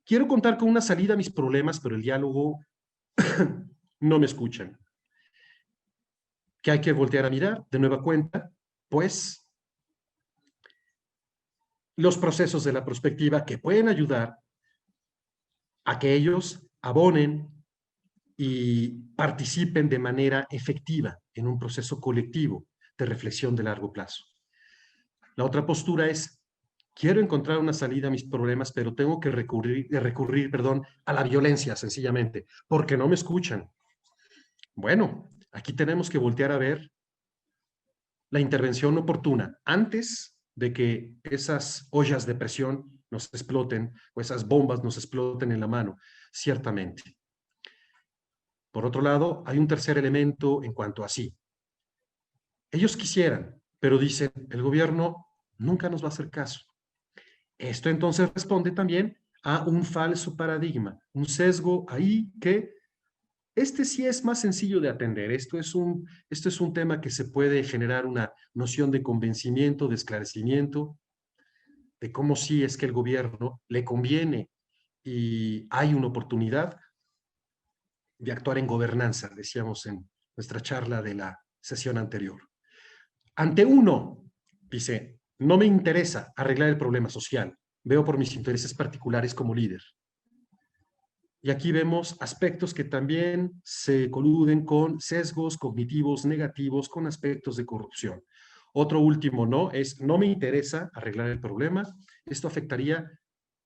quiero contar con una salida a mis problemas, pero el diálogo no me escuchan. ¿Qué hay que voltear a mirar? De nueva cuenta, pues, los procesos de la prospectiva que pueden ayudar a que ellos abonen y participen de manera efectiva en un proceso colectivo de reflexión de largo plazo. La otra postura es, quiero encontrar una salida a mis problemas, pero tengo que recurrir a la violencia, sencillamente, porque no me escuchan. Bueno, aquí tenemos que voltear a ver la intervención oportuna antes de que esas ollas de presión nos exploten o esas bombas nos exploten en la mano, ciertamente. Por otro lado, hay un tercer elemento en cuanto a sí. Ellos quisieran, pero dicen, el gobierno nunca nos va a hacer caso. Esto entonces responde también a un falso paradigma, un sesgo ahí que este sí es más sencillo de atender. Esto es un tema que se puede generar una noción de convencimiento, de esclarecimiento, de cómo sí es que el gobierno le conviene y hay una oportunidad de actuar en gobernanza, decíamos en nuestra charla de la sesión anterior. Ante uno, dice, no me interesa arreglar el problema social, veo por mis intereses particulares como líder. Y aquí vemos aspectos que también se coluden con sesgos cognitivos negativos, con aspectos de corrupción. Otro último no es, no me interesa arreglar el problema, esto afectaría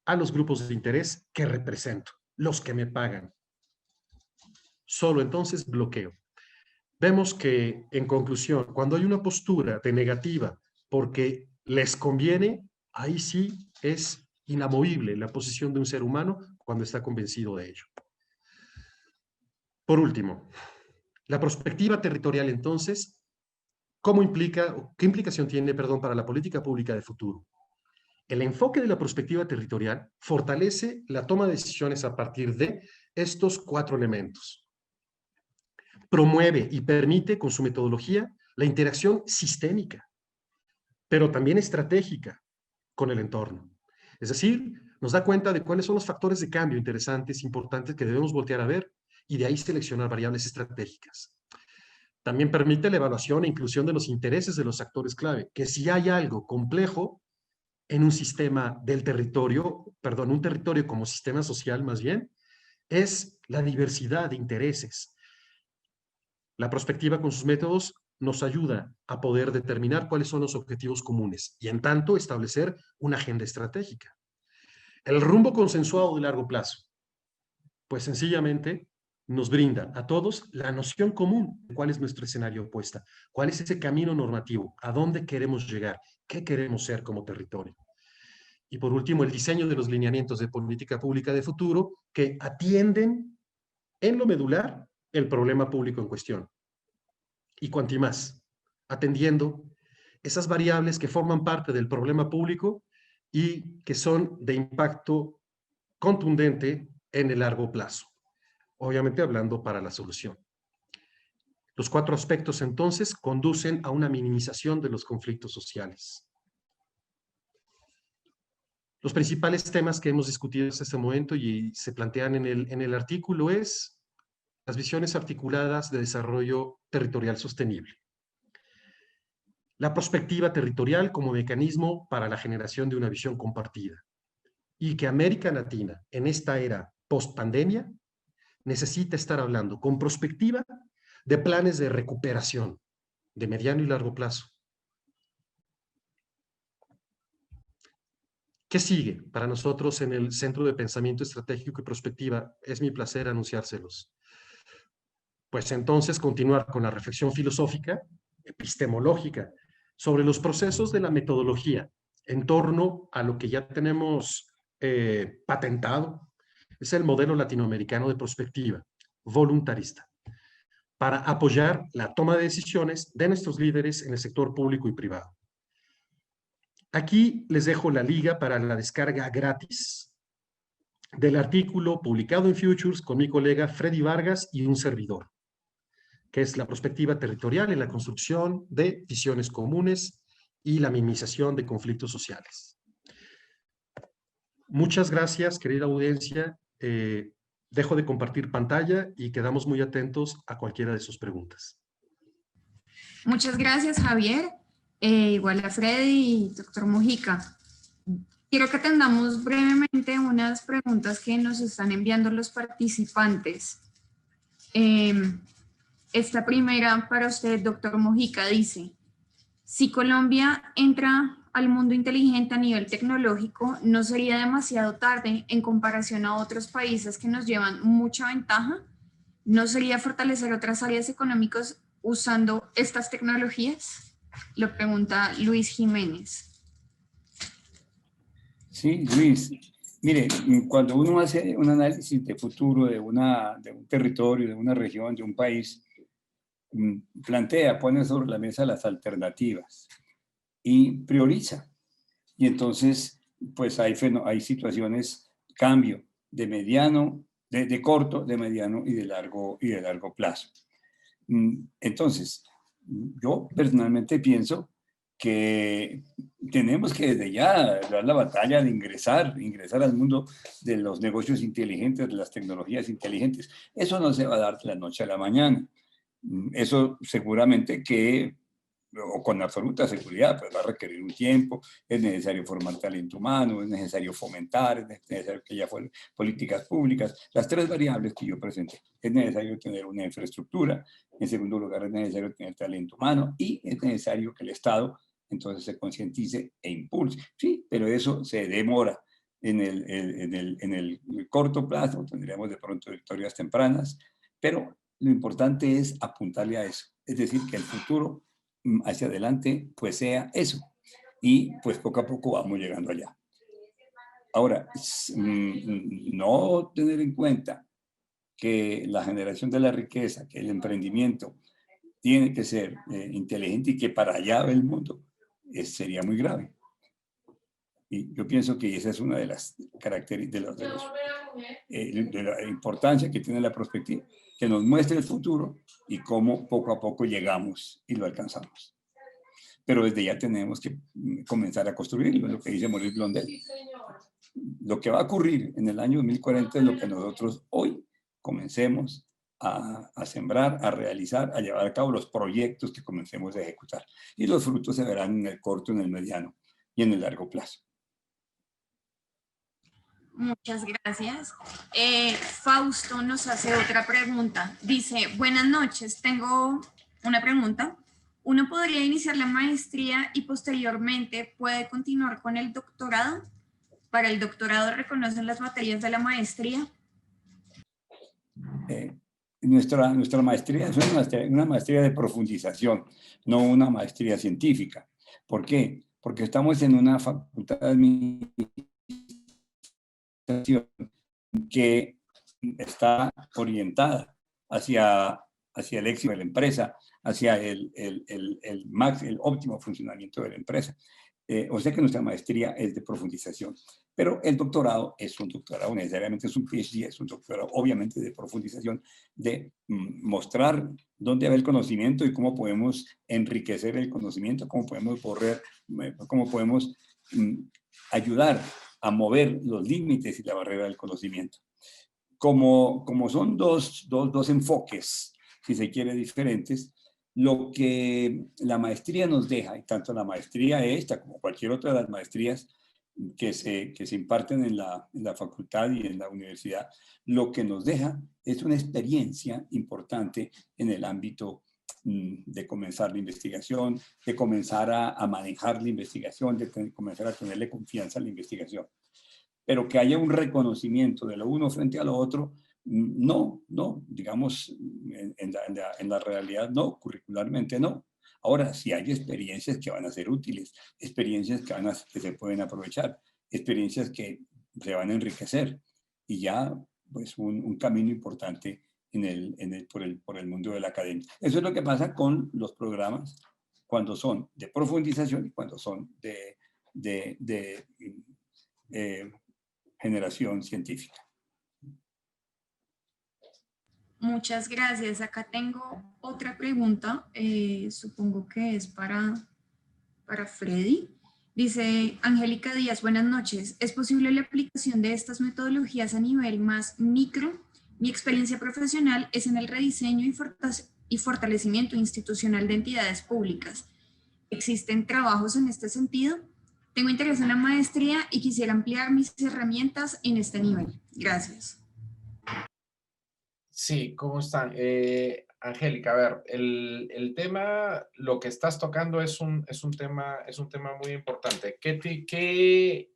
a los grupos de interés que represento, los que me pagan. Solo entonces bloqueo. Vemos que, en conclusión, cuando hay una postura de negativa porque les conviene, ahí sí es inamovible la posición de un ser humano cuando está convencido de ello. Por último, la perspectiva territorial, entonces, ¿cómo implica, qué implicación tiene, para la política pública de futuro? El enfoque de la perspectiva territorial fortalece la toma de decisiones a partir de estos 4 elementos. promueve y permite con su metodología la interacción sistémica, pero también estratégica con el entorno. Es decir, nos da cuenta de cuáles son los factores de cambio interesantes, importantes que debemos voltear a ver y de ahí seleccionar variables estratégicas. También permite la evaluación e inclusión de los intereses de los actores clave, que si hay algo complejo en un sistema del territorio, perdón, un territorio como sistema social más bien, es la diversidad de intereses. La prospectiva con sus métodos nos ayuda a poder determinar cuáles son los objetivos comunes y en tanto establecer una agenda estratégica. El rumbo consensuado de largo plazo, pues sencillamente nos brinda a todos la noción común de cuál es nuestro escenario opuesta, cuál es ese camino normativo, a dónde queremos llegar, qué queremos ser como territorio. Y por último, el diseño de los lineamientos de política pública de futuro que atienden en lo medular el problema público en cuestión. Y cuanti más, atendiendo esas variables que forman parte del problema público y que son de impacto contundente en el largo plazo. Obviamente hablando para la solución. Los 4 aspectos entonces conducen a una minimización de los conflictos sociales. Los principales temas que hemos discutido hasta este momento y se plantean en el artículo es las visiones articuladas de desarrollo territorial sostenible. La perspectiva territorial como mecanismo para la generación de una visión compartida. Y que América Latina, en esta era post-pandemia, necesita estar hablando con perspectiva de planes de recuperación de mediano y largo plazo. ¿Qué sigue para nosotros en el Centro de Pensamiento Estratégico y Prospectiva? Es mi placer anunciárselos. Pues entonces continuar con la reflexión filosófica, epistemológica, sobre los procesos de la metodología en torno a lo que ya tenemos patentado, es el modelo latinoamericano de prospectiva, voluntarista, para apoyar la toma de decisiones de nuestros líderes en el sector público y privado. Aquí les dejo la liga para la descarga gratis del artículo publicado en Futures con mi colega Freddy Vargas y un servidor, que es la perspectiva territorial en la construcción de visiones comunes y la minimización de conflictos sociales. Muchas gracias, querida audiencia. Dejo de compartir pantalla y quedamos muy atentos a cualquiera de sus preguntas. Muchas gracias, Javier. Igual a Freddy y doctor Mojica. Quiero que atendamos brevemente unas preguntas que nos están enviando los participantes. Esta primera para usted, doctor Mojica, dice: si Colombia entra al mundo inteligente a nivel tecnológico, ¿no sería demasiado tarde en comparación a otros países que nos llevan mucha ventaja? ¿No sería fortalecer otras áreas económicas usando estas tecnologías? Lo pregunta Luis Jiménez. Sí, Luis. Mire, cuando uno hace un análisis de futuro de un territorio, de una región, de un país, pone sobre la mesa las alternativas y prioriza. Y entonces, pues hay situaciones, cambio de mediano, de corto, de mediano y de largo plazo. Entonces, yo personalmente pienso que tenemos que desde ya dar la batalla de ingresar al mundo de los negocios inteligentes, de las tecnologías inteligentes. Eso no se va a dar de la noche a la mañana. Eso seguramente que, o con absoluta seguridad, pues va a requerir un tiempo, es necesario formar talento humano, es necesario fomentar, es necesario que haya políticas públicas, las 3 variables que yo presenté. Es necesario tener una infraestructura, en segundo lugar es necesario tener talento humano y es necesario que el Estado entonces se concientice e impulse. Sí, pero eso se demora. En el corto plazo tendríamos de pronto victorias tempranas, pero lo importante es apuntarle a eso, es decir, que el futuro hacia adelante pues sea eso, y pues poco a poco vamos llegando allá. Ahora, no tener en cuenta que la generación de la riqueza, que el emprendimiento tiene que ser inteligente y que para allá va el mundo, sería muy grave. Y yo pienso que esa es una de las características, de la importancia que tiene la perspectiva, que nos muestre el futuro y cómo poco a poco llegamos y lo alcanzamos. Pero desde ya tenemos que comenzar a construirlo, es lo que dice Maurice Blondel. Lo que va a ocurrir en el año 2040 es lo que nosotros hoy comencemos a sembrar, a realizar, a llevar a cabo los proyectos que comencemos a ejecutar. Y los frutos se verán en el corto, en el mediano y en el largo plazo. Muchas gracias. Fausto nos hace otra pregunta. Dice, buenas noches, tengo una pregunta. ¿Uno podría iniciar la maestría y posteriormente puede continuar con el doctorado? ¿Para el doctorado reconocen las materias de la maestría? Nuestra maestría es una maestría de profundización, no una maestría científica. ¿Por qué? Porque estamos en una facultad de administración que está orientada hacia el éxito de la empresa, hacia el óptimo funcionamiento de la empresa. O sea que nuestra maestría es de profundización. Pero el doctorado es un doctorado, necesariamente es un PhD, es un doctorado obviamente de profundización, de mostrar dónde va el conocimiento y cómo podemos enriquecer el conocimiento, cómo podemos ayudar a mover los límites y la barrera del conocimiento. Como son dos enfoques, si se quiere, diferentes, lo que la maestría nos deja, y tanto la maestría esta como cualquier otra de las maestrías que se imparten en la facultad y en la universidad, lo que nos deja es una experiencia importante en el ámbito de comenzar la investigación, de comenzar a manejar la investigación, de comenzar a tenerle confianza a la investigación. Pero que haya un reconocimiento de lo uno frente a lo otro, no, digamos, en la realidad no, curricularmente no. Ahora, si hay experiencias que van a ser útiles, experiencias que se pueden aprovechar, experiencias que se van a enriquecer, y ya, pues, un camino importante por el mundo de la academia. Eso es lo que pasa con los programas cuando son de profundización y cuando son de generación científica. Muchas gracias. Acá tengo otra pregunta, supongo que es para Freddy. Dice Angélica Díaz, buenas noches. ¿Es posible la aplicación de estas metodologías a nivel más micro? Mi experiencia profesional es en el rediseño y fortalecimiento institucional de entidades públicas. ¿Existen trabajos en este sentido? Tengo interés en la maestría y quisiera ampliar mis herramientas en este nivel. Gracias. Sí, ¿cómo están? Angélica, a ver, el tema, lo que estás tocando es un tema muy importante. ¿Qué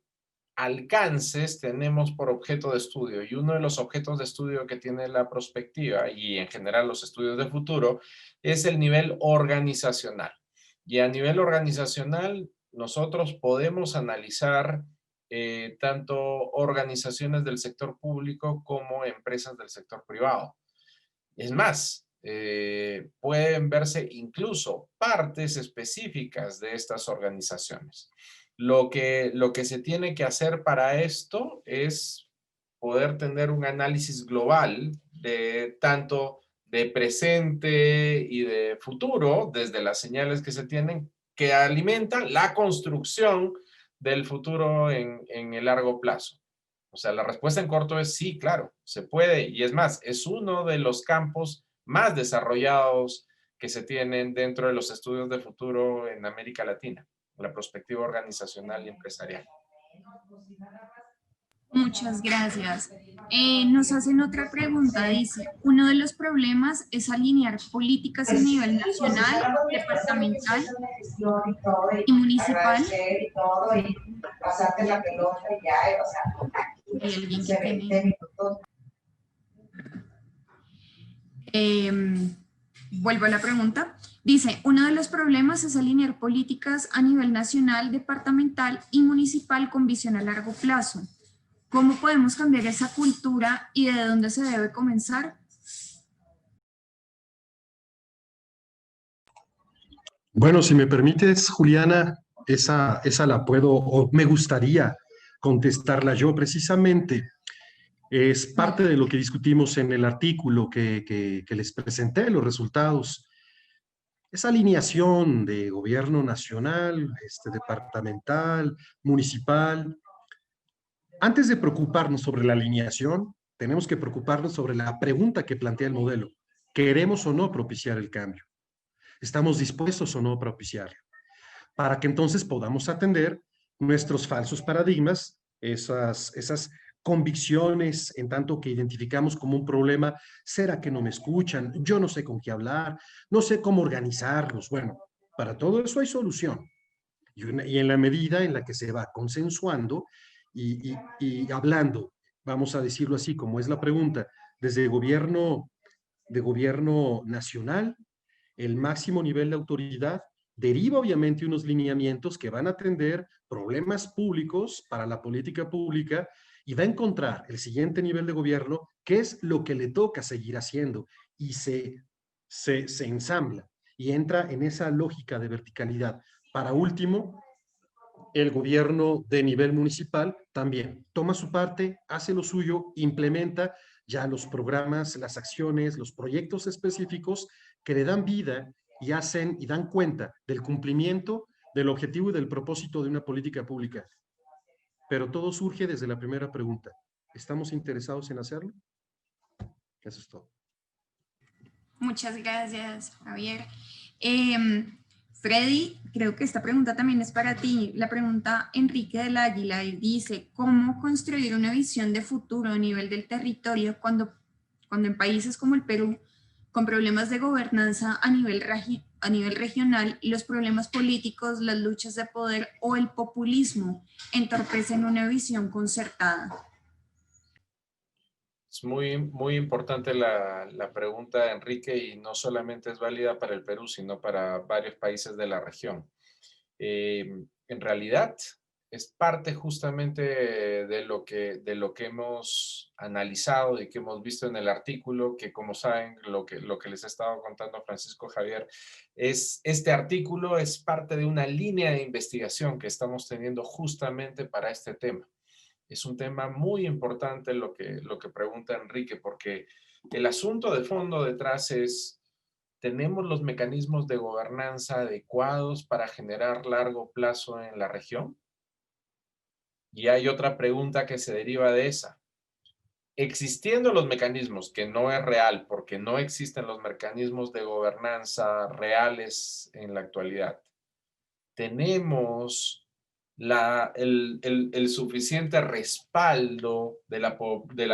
alcances tenemos por objeto de estudio? Y uno de los objetos de estudio que tiene la prospectiva y en general los estudios de futuro es el nivel organizacional. Y a nivel organizacional, nosotros podemos analizar tanto organizaciones del sector público como empresas del sector privado. Es más, pueden verse incluso partes específicas de estas organizaciones. Lo que se tiene que hacer para esto es poder tener un análisis global de tanto de presente y de futuro, desde las señales que se tienen, que alimentan la construcción del futuro en el largo plazo. O sea, la respuesta en corto es sí, claro, se puede. Y es más, es uno de los campos más desarrollados que se tienen dentro de los estudios de futuro en América Latina, la perspectiva organizacional y empresarial. Muchas gracias. Nos hacen otra pregunta, dice, uno de los problemas es alinear políticas a nivel nacional, departamental y municipal. Vuelvo a la pregunta. Dice, uno de los problemas es alinear políticas a nivel nacional, departamental y municipal con visión a largo plazo. ¿Cómo podemos cambiar esa cultura y de dónde se debe comenzar? Bueno, si me permites, Juliana, esa la puedo, o me gustaría contestarla yo precisamente. Es parte de lo que discutimos en el artículo que les presenté, los resultados. Esa alineación de gobierno nacional, departamental, municipal. Antes de preocuparnos sobre la alineación, tenemos que preocuparnos sobre la pregunta que plantea el modelo. ¿Queremos o no propiciar el cambio? ¿Estamos dispuestos o no a propiciarlo? Para que entonces podamos atender nuestros falsos paradigmas, esas convicciones en tanto que identificamos como un problema. ¿Será que no me escuchan? Yo no sé con qué hablar, no sé cómo organizarlos. Bueno, para todo eso hay solución. Y en la medida en la que se va consensuando y hablando, vamos a decirlo así, como es la pregunta, desde de gobierno nacional, el máximo nivel de autoridad, deriva obviamente unos lineamientos que van a atender problemas públicos para la política pública y va a encontrar el siguiente nivel de gobierno qué es lo que le toca seguir haciendo y se ensambla y entra en esa lógica de verticalidad. Para último, el gobierno de nivel municipal también toma su parte, hace lo suyo, implementa ya los programas, las acciones, los proyectos específicos que le dan vida y hacen y dan cuenta del cumplimiento del objetivo y del propósito de una política pública. Pero todo surge desde la primera pregunta. ¿Estamos interesados en hacerlo? Eso es todo. Muchas gracias, Javier. Freddy, creo que esta pregunta también es para ti. La pregunta Enrique del Águila y dice, ¿cómo construir una visión de futuro a nivel del territorio cuando en países como el Perú, con problemas de gobernanza a nivel regional, los problemas políticos, las luchas de poder o el populismo entorpecen una visión concertada? Es muy importante la pregunta, Enrique, y no solamente es válida para el Perú, sino para varios países de la región. En realidad, es parte justamente de lo que hemos analizado y que hemos visto en el artículo, que como saben, lo que les he estado contando a Francisco Javier, este artículo es parte de una línea de investigación que estamos teniendo justamente para este tema. Es un tema muy importante lo que pregunta Enrique, porque el asunto de fondo detrás es, ¿tenemos los mecanismos de gobernanza adecuados para generar largo plazo en la región? Y hay otra pregunta que se deriva de esa. Existiendo los mecanismos, que no es real, porque no existen los mecanismos de gobernanza reales en la actualidad, ¿tenemos el suficiente respaldo de la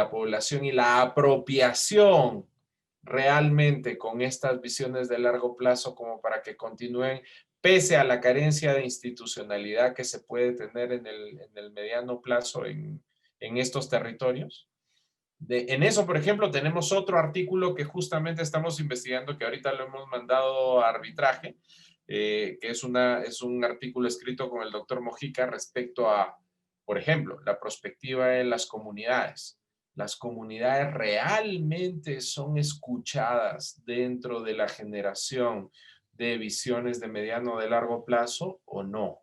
población y la apropiación realmente con estas visiones de largo plazo como para que continúen pese a la carencia de institucionalidad que se puede tener en el mediano plazo en estos territorios? En eso, por ejemplo, tenemos otro artículo que justamente estamos investigando, que ahorita lo hemos mandado a arbitraje, que es un artículo escrito con el doctor Mojica respecto a, por ejemplo, la prospectiva en las comunidades. ¿Las comunidades realmente son escuchadas dentro de la generación de visiones de mediano o de largo plazo o no?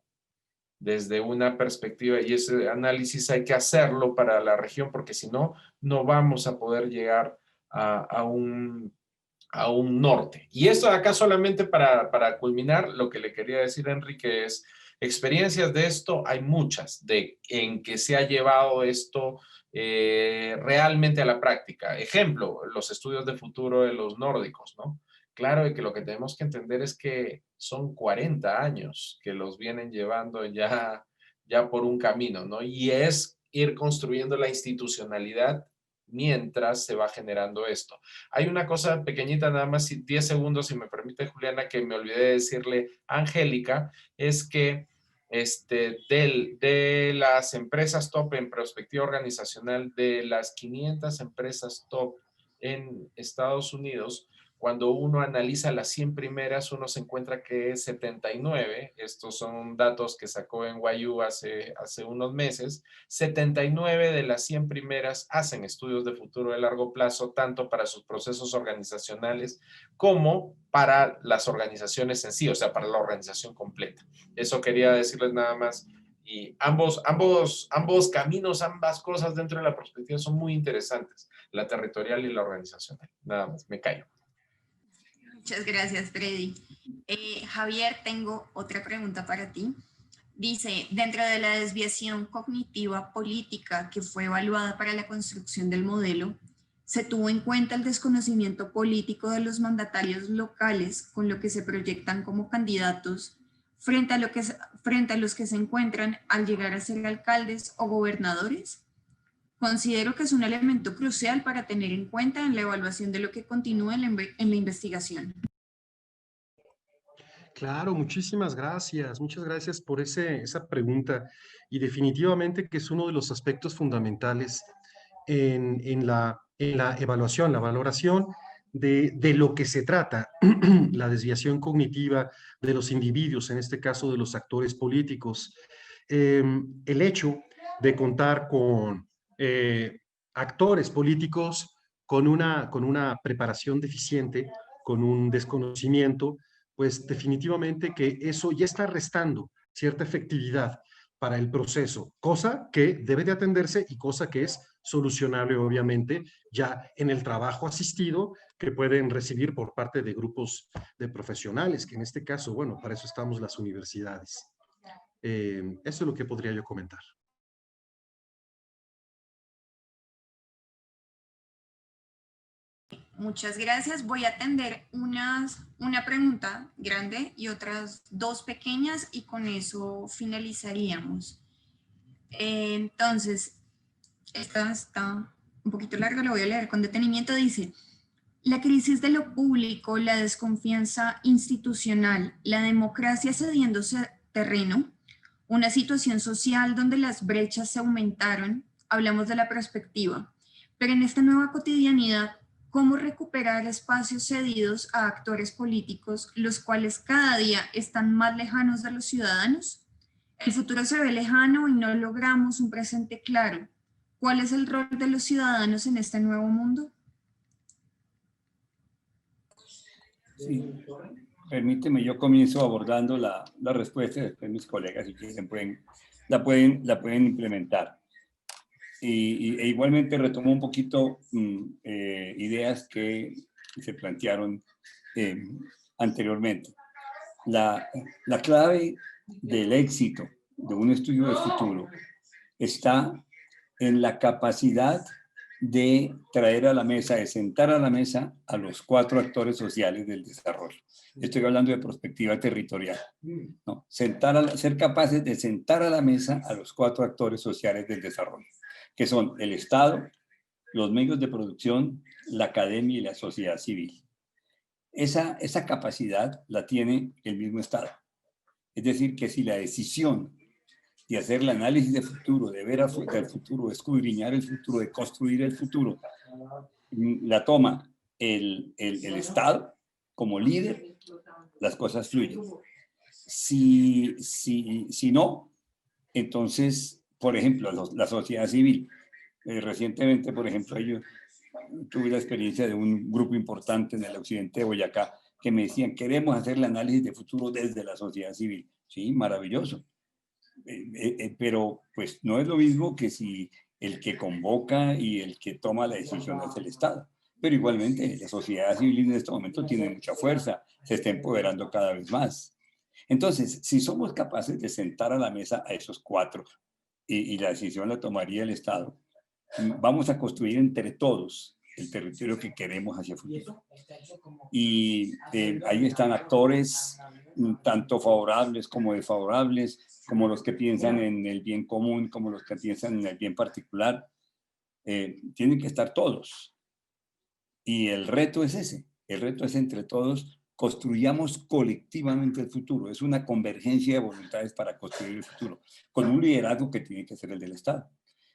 Desde una perspectiva, y ese análisis hay que hacerlo para la región, porque si no, no vamos a poder llegar a un norte. Y esto de acá solamente para culminar, lo que le quería decir a Enrique es, experiencias de esto hay muchas, en que se ha llevado esto realmente a la práctica. Ejemplo, los estudios de futuro de los nórdicos, ¿no? Claro, y que lo que tenemos que entender es que son 40 años que los vienen llevando ya por un camino, ¿no? Y es ir construyendo la institucionalidad mientras se va generando esto. Hay una cosa pequeñita, nada más, 10 segundos, si me permite, Juliana, que me olvidé de decirle a Angélica, es que de las empresas top en perspectiva organizacional, de las 500 empresas top en Estados Unidos, cuando uno analiza las 100 primeras, uno se encuentra que 79, estos son datos que sacó en NYU hace unos meses, 79 de las 100 primeras hacen estudios de futuro de largo plazo, tanto para sus procesos organizacionales como para las organizaciones en sí, o sea, para la organización completa. Eso quería decirles nada más Y ambos caminos, ambas cosas dentro de la perspectiva son muy interesantes, la territorial y la organizacional. Nada más, me callo. Muchas gracias, Freddy. Javier, tengo otra pregunta para ti. Dice, dentro de la desviación cognitiva política que fue evaluada para la construcción del modelo, ¿se tuvo en cuenta el desconocimiento político de los mandatarios locales con lo que se proyectan como candidatos frente a los que se encuentran al llegar a ser alcaldes o gobernadores? Considero que es un elemento crucial para tener en cuenta en la evaluación de lo que continúa en la investigación. Claro, muchísimas gracias. Muchas gracias por esa pregunta. Y definitivamente que es uno de los aspectos fundamentales en la evaluación, la valoración de lo que se trata, la desviación cognitiva de los individuos, en este caso de los actores políticos. El hecho de contar con actores políticos con una preparación deficiente, con un desconocimiento, pues definitivamente que eso ya está restando cierta efectividad para el proceso, cosa que debe de atenderse y cosa que es solucionable, obviamente, ya en el trabajo asistido que pueden recibir por parte de grupos de profesionales, que en este caso, bueno, para eso estamos las universidades. Eso es lo que podría yo comentar. Muchas gracias. Voy a atender una pregunta grande y otras dos pequeñas y con eso finalizaríamos. Entonces, esta está un poquito larga, la voy a leer con detenimiento. Dice, la crisis de lo público, la desconfianza institucional, la democracia cediéndose terreno, una situación social donde las brechas se aumentaron, hablamos de la perspectiva, pero en esta nueva cotidianidad, ¿cómo recuperar espacios cedidos a actores políticos, los cuales cada día están más lejanos de los ciudadanos? El futuro se ve lejano y no logramos un presente claro. ¿Cuál es el rol de los ciudadanos en este nuevo mundo? Sí. Permíteme, yo comienzo abordando la respuesta, después mis colegas, si quieren, la pueden implementar. E igualmente retomo un poquito ideas que se plantearon anteriormente. La clave del éxito de un estudio de futuro está en la capacidad de traer a la mesa, de sentar a la mesa a los 4 actores sociales del desarrollo. Estoy hablando de perspectiva territorial, ¿no? Ser capaces de sentar a la mesa a los 4 actores sociales del desarrollo, que son el Estado, los medios de producción, la academia y la sociedad civil. Esa capacidad la tiene el mismo Estado. Es decir, que si la decisión de hacer el análisis de futuro, de ver el futuro, de escudriñar el futuro, de construir el futuro, la toma el Estado como líder, las cosas fluyen. Si no, entonces, por ejemplo, la sociedad civil. Recientemente, por ejemplo, yo tuve la experiencia de un grupo importante en el occidente de Boyacá que me decían, queremos hacer el análisis de futuro desde la sociedad civil. Sí, maravilloso. Pero pues no es lo mismo que si el que convoca y el que toma la decisión es el Estado. Pero igualmente la sociedad civil en este momento tiene mucha fuerza, se está empoderando cada vez más. Entonces, si somos capaces de sentar a la mesa a esos 4 y la decisión la tomaría el Estado, vamos a construir entre todos el territorio que queremos hacia el futuro. Y ahí están actores tanto favorables como desfavorables, como los que piensan en el bien común, como los que piensan en el bien particular. Tienen que estar todos. Y el reto es ese. El reto es entre todos construyamos colectivamente el futuro. Es una convergencia de voluntades para construir el futuro, con un liderazgo que tiene que ser el del Estado.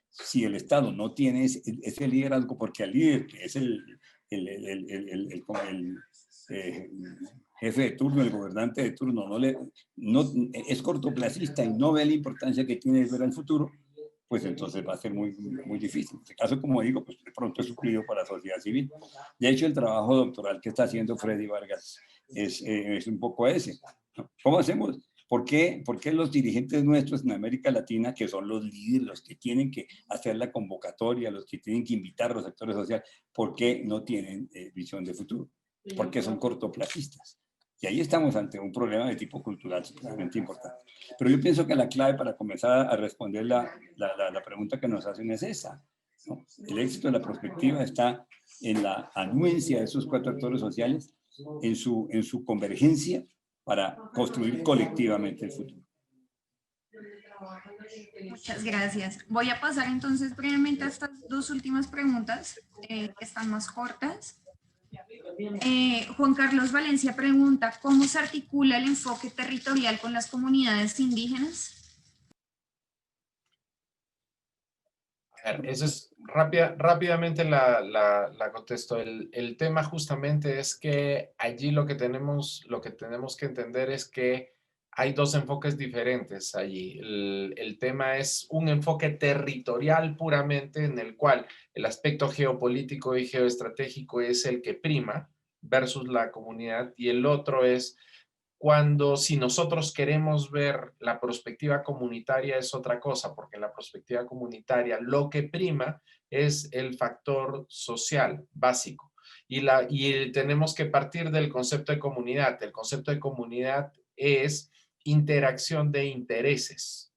Si el Estado no tiene ese liderazgo, porque al líder, que es el jefe de turno, el gobernante de turno, es cortoplacista y no ve la importancia que tiene de ver al futuro, pues entonces va a ser muy, muy difícil. En este caso, como digo, pues de pronto es suplido para la sociedad civil. De hecho, el trabajo doctoral que está haciendo Freddy Vargas es un poco ese. ¿Cómo hacemos? ¿Por qué los dirigentes nuestros en América Latina, que son los líderes, los que tienen que hacer la convocatoria, los que tienen que invitar a los actores sociales, por qué no tienen visión de futuro? ¿Por qué son cortoplacistas? Y ahí estamos ante un problema de tipo cultural sumamente importante. Pero yo pienso que la clave para comenzar a responder la pregunta que nos hacen es esa, ¿no? El éxito de la prospectiva está en la anuencia de esos 4 actores sociales, en su convergencia para construir colectivamente el futuro. Muchas gracias. Voy a pasar entonces brevemente a estas 2 últimas preguntas, que están más cortas. Juan Carlos Valencia pregunta, ¿cómo se articula el enfoque territorial con las comunidades indígenas? Eso es rápidamente la contesto. El tema justamente es que allí lo que tenemos que entender es que hay 2 enfoques diferentes allí. El tema es un enfoque territorial puramente, en el cual el aspecto geopolítico y geoestratégico es el que prima versus la comunidad, y el otro es si nosotros queremos ver la perspectiva comunitaria es otra cosa, porque en la perspectiva comunitaria lo que prima es el factor social básico. Y tenemos que partir del concepto de comunidad. El concepto de comunidad es interacción de intereses.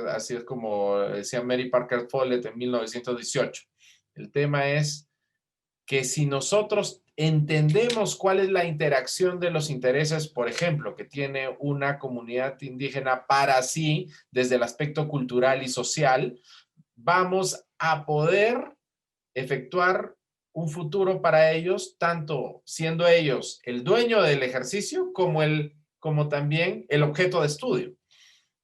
Así es como decía Mary Parker Follett en 1918. El tema es que si nosotros entendemos cuál es la interacción de los intereses, por ejemplo, que tiene una comunidad indígena para sí, desde el aspecto cultural y social, vamos a poder efectuar un futuro para ellos, tanto siendo ellos el dueño del ejercicio como también el objeto de estudio.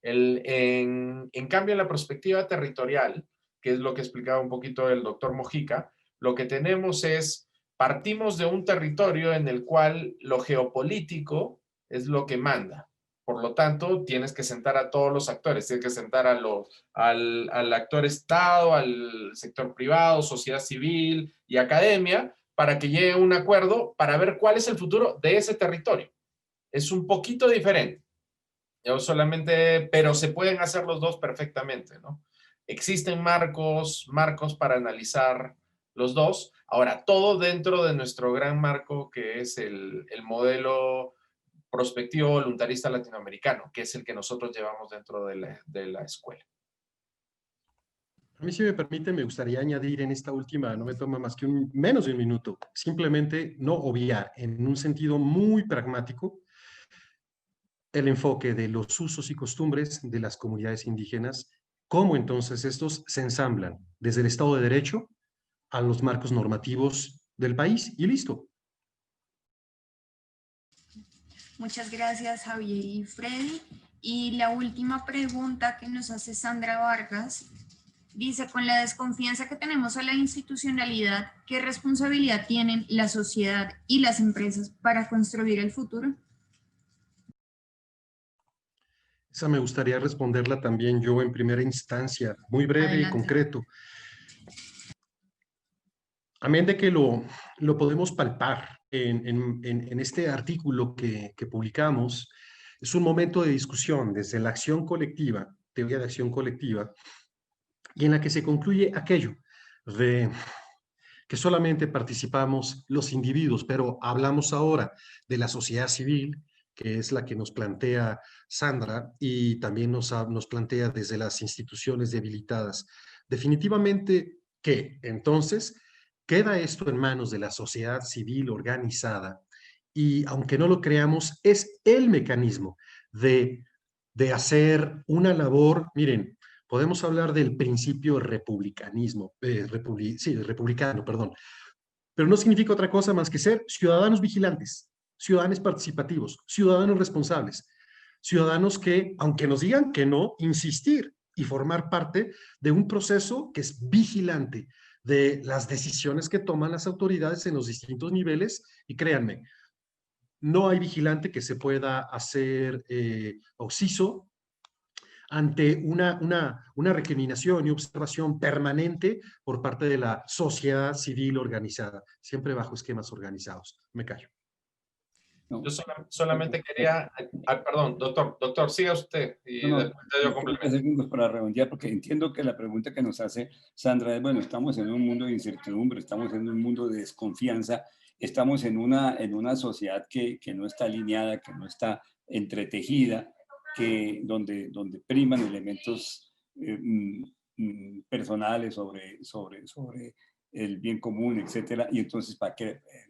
En cambio, en la perspectiva territorial, que es lo que explicaba un poquito el doctor Mojica, lo que tenemos es, partimos de un territorio en el cual lo geopolítico es lo que manda. Por lo tanto, tienes que sentar a todos los actores, tienes que sentar al actor Estado, al sector privado, sociedad civil y academia, para que llegue a un acuerdo para ver cuál es el futuro de ese territorio. Es un poquito diferente. Pero se pueden hacer los 2 perfectamente, ¿no? Existen marcos para analizar los 2. Ahora, todo dentro de nuestro gran marco, que es el modelo prospectivo voluntarista latinoamericano, que es el que nosotros llevamos dentro de la escuela. A mí, si me permite, me gustaría añadir en esta última, no me toma más que menos de un minuto, simplemente no obviar en un sentido muy pragmático el enfoque de los usos y costumbres de las comunidades indígenas, cómo entonces estos se ensamblan desde el Estado de Derecho a los marcos normativos del país y listo. Muchas gracias, Javier y Freddy. Y la última pregunta que nos hace Sandra Vargas dice, con la desconfianza que tenemos a la institucionalidad, ¿qué responsabilidad tienen la sociedad y las empresas para construir el futuro? Esa me gustaría responderla también yo en primera instancia, muy breve. Adelante. Y concreto. Amén de que lo podemos palpar en este artículo que publicamos, es un momento de discusión desde la acción colectiva, teoría de acción colectiva, y en la que se concluye aquello de que solamente participamos los individuos, pero hablamos ahora de la sociedad civil, que es la que nos plantea Sandra, y también nos plantea desde las instituciones debilitadas. Definitivamente que entonces queda esto en manos de la sociedad civil organizada, y aunque no lo creamos, es el mecanismo de hacer una labor. Miren, podemos hablar del principio republicano, perdón, pero no significa otra cosa más que ser ciudadanos vigilantes, ciudadanos participativos, ciudadanos responsables, ciudadanos que, aunque nos digan que no, insistir y formar parte de un proceso que es vigilante de las decisiones que toman las autoridades en los distintos niveles. Y créanme, no hay vigilante que se pueda hacer occiso ante una recriminación y observación permanente por parte de la sociedad civil organizada, siempre bajo esquemas organizados. Me callo. ¿no? Yo solamente quería, perdón, doctor, siga usted y No, después te doy 30 complemento. segundos para redondear, porque entiendo que la pregunta que nos hace Sandra es, bueno, estamos en un mundo de incertidumbre, estamos en un mundo de desconfianza, estamos en una sociedad que no está alineada, que no está entretejida, donde priman elementos personales sobre el bien común, etcétera. Y entonces,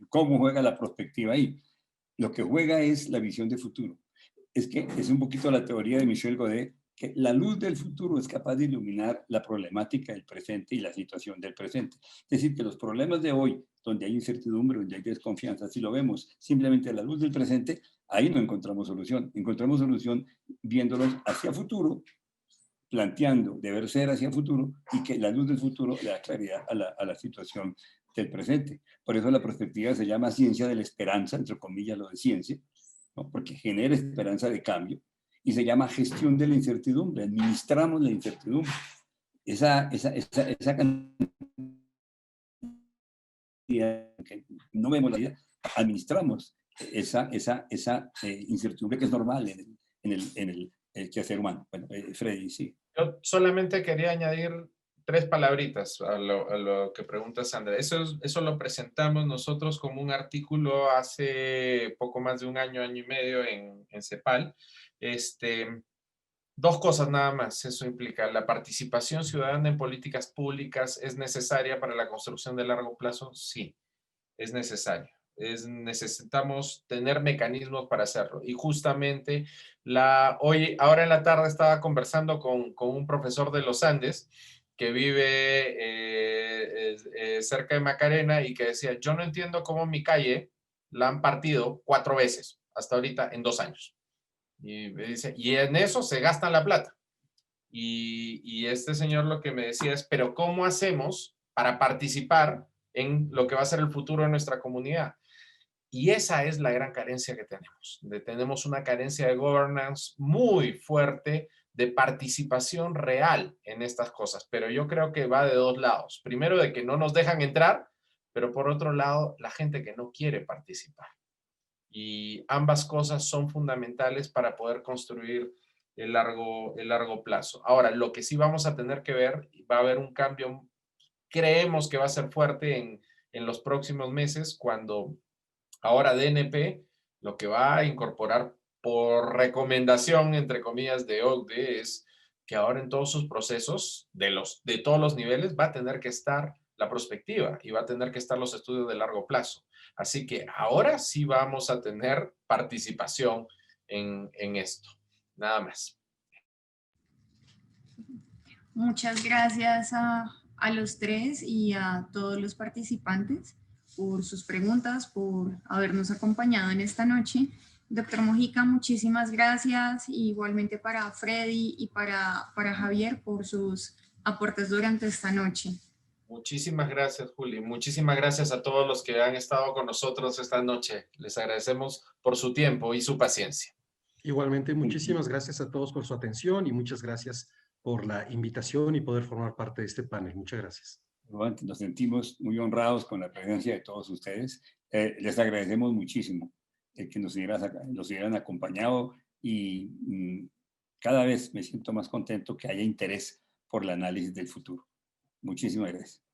¿cómo juega la perspectiva ahí? Lo que juega es la visión de futuro. Es que es un poquito la teoría de Michel Godet, que la luz del futuro es capaz de iluminar la problemática del presente y la situación del presente. Es decir, que los problemas de hoy, donde hay incertidumbre, donde hay desconfianza, si lo vemos simplemente a la luz del presente, ahí no encontramos solución. Encontramos solución viéndolos hacia futuro, planteando deber ser hacia futuro, y que la luz del futuro le da claridad a la situación del presente. Por eso la perspectiva se llama ciencia de la esperanza, entre comillas lo de ciencia, ¿no? Porque genera esperanza de cambio, y se llama gestión de la incertidumbre, administramos la incertidumbre. Esa cantidad que no vemos la vida, administramos esa incertidumbre que es normal en el quehacer humano. Bueno, Freddy, sí. Yo solamente quería añadir 3 palabritas a lo que pregunta Sandra. Eso lo presentamos nosotros como un artículo hace poco más de un año y medio en CEPAL. 2 cosas nada más, eso implica. La participación ciudadana en políticas públicas es necesaria para la construcción de largo plazo, sí, es necesaria. Necesitamos tener mecanismos para hacerlo. Y justamente ahora en la tarde estaba conversando con un profesor de los Andes que vive cerca de Macarena y que decía, yo no entiendo cómo mi calle la han partido 4 veces hasta ahorita en 2 años. Y me dice, y en eso se gastan la plata. Y este señor lo que me decía es, pero ¿cómo hacemos para participar en lo que va a ser el futuro de nuestra comunidad? Y esa es la gran carencia que tenemos. Tenemos una carencia de governance muy fuerte, de participación real en estas cosas. Pero yo creo que va de 2 lados. Primero, de que no nos dejan entrar, pero por otro lado, la gente que no quiere participar. Y ambas cosas son fundamentales para poder construir el largo plazo. Ahora, lo que sí vamos a tener que ver, va a haber un cambio, creemos que va a ser fuerte en los próximos meses, cuando ahora DNP lo que va a incorporar por recomendación, entre comillas, de OCDE es que ahora en todos sus procesos, de todos los niveles, va a tener que estar la prospectiva y va a tener que estar los estudios de largo plazo. Así que ahora sí vamos a tener participación en esto. Nada más. Muchas gracias a los 3 y a todos los participantes por sus preguntas, por habernos acompañado en esta noche. Doctor Mojica, muchísimas gracias. Igualmente para Freddy y para Javier por sus aportes durante esta noche. Muchísimas gracias, Juli. Muchísimas gracias a todos los que han estado con nosotros esta noche. Les agradecemos por su tiempo y su paciencia. Igualmente, muchísimas gracias a todos por su atención y muchas gracias por la invitación y poder formar parte de este panel. Muchas gracias. Nos sentimos muy honrados con la presencia de todos ustedes. Les agradecemos muchísimo que nos hubieran acompañado, y cada vez me siento más contento que haya interés por el análisis del futuro. Muchísimas gracias.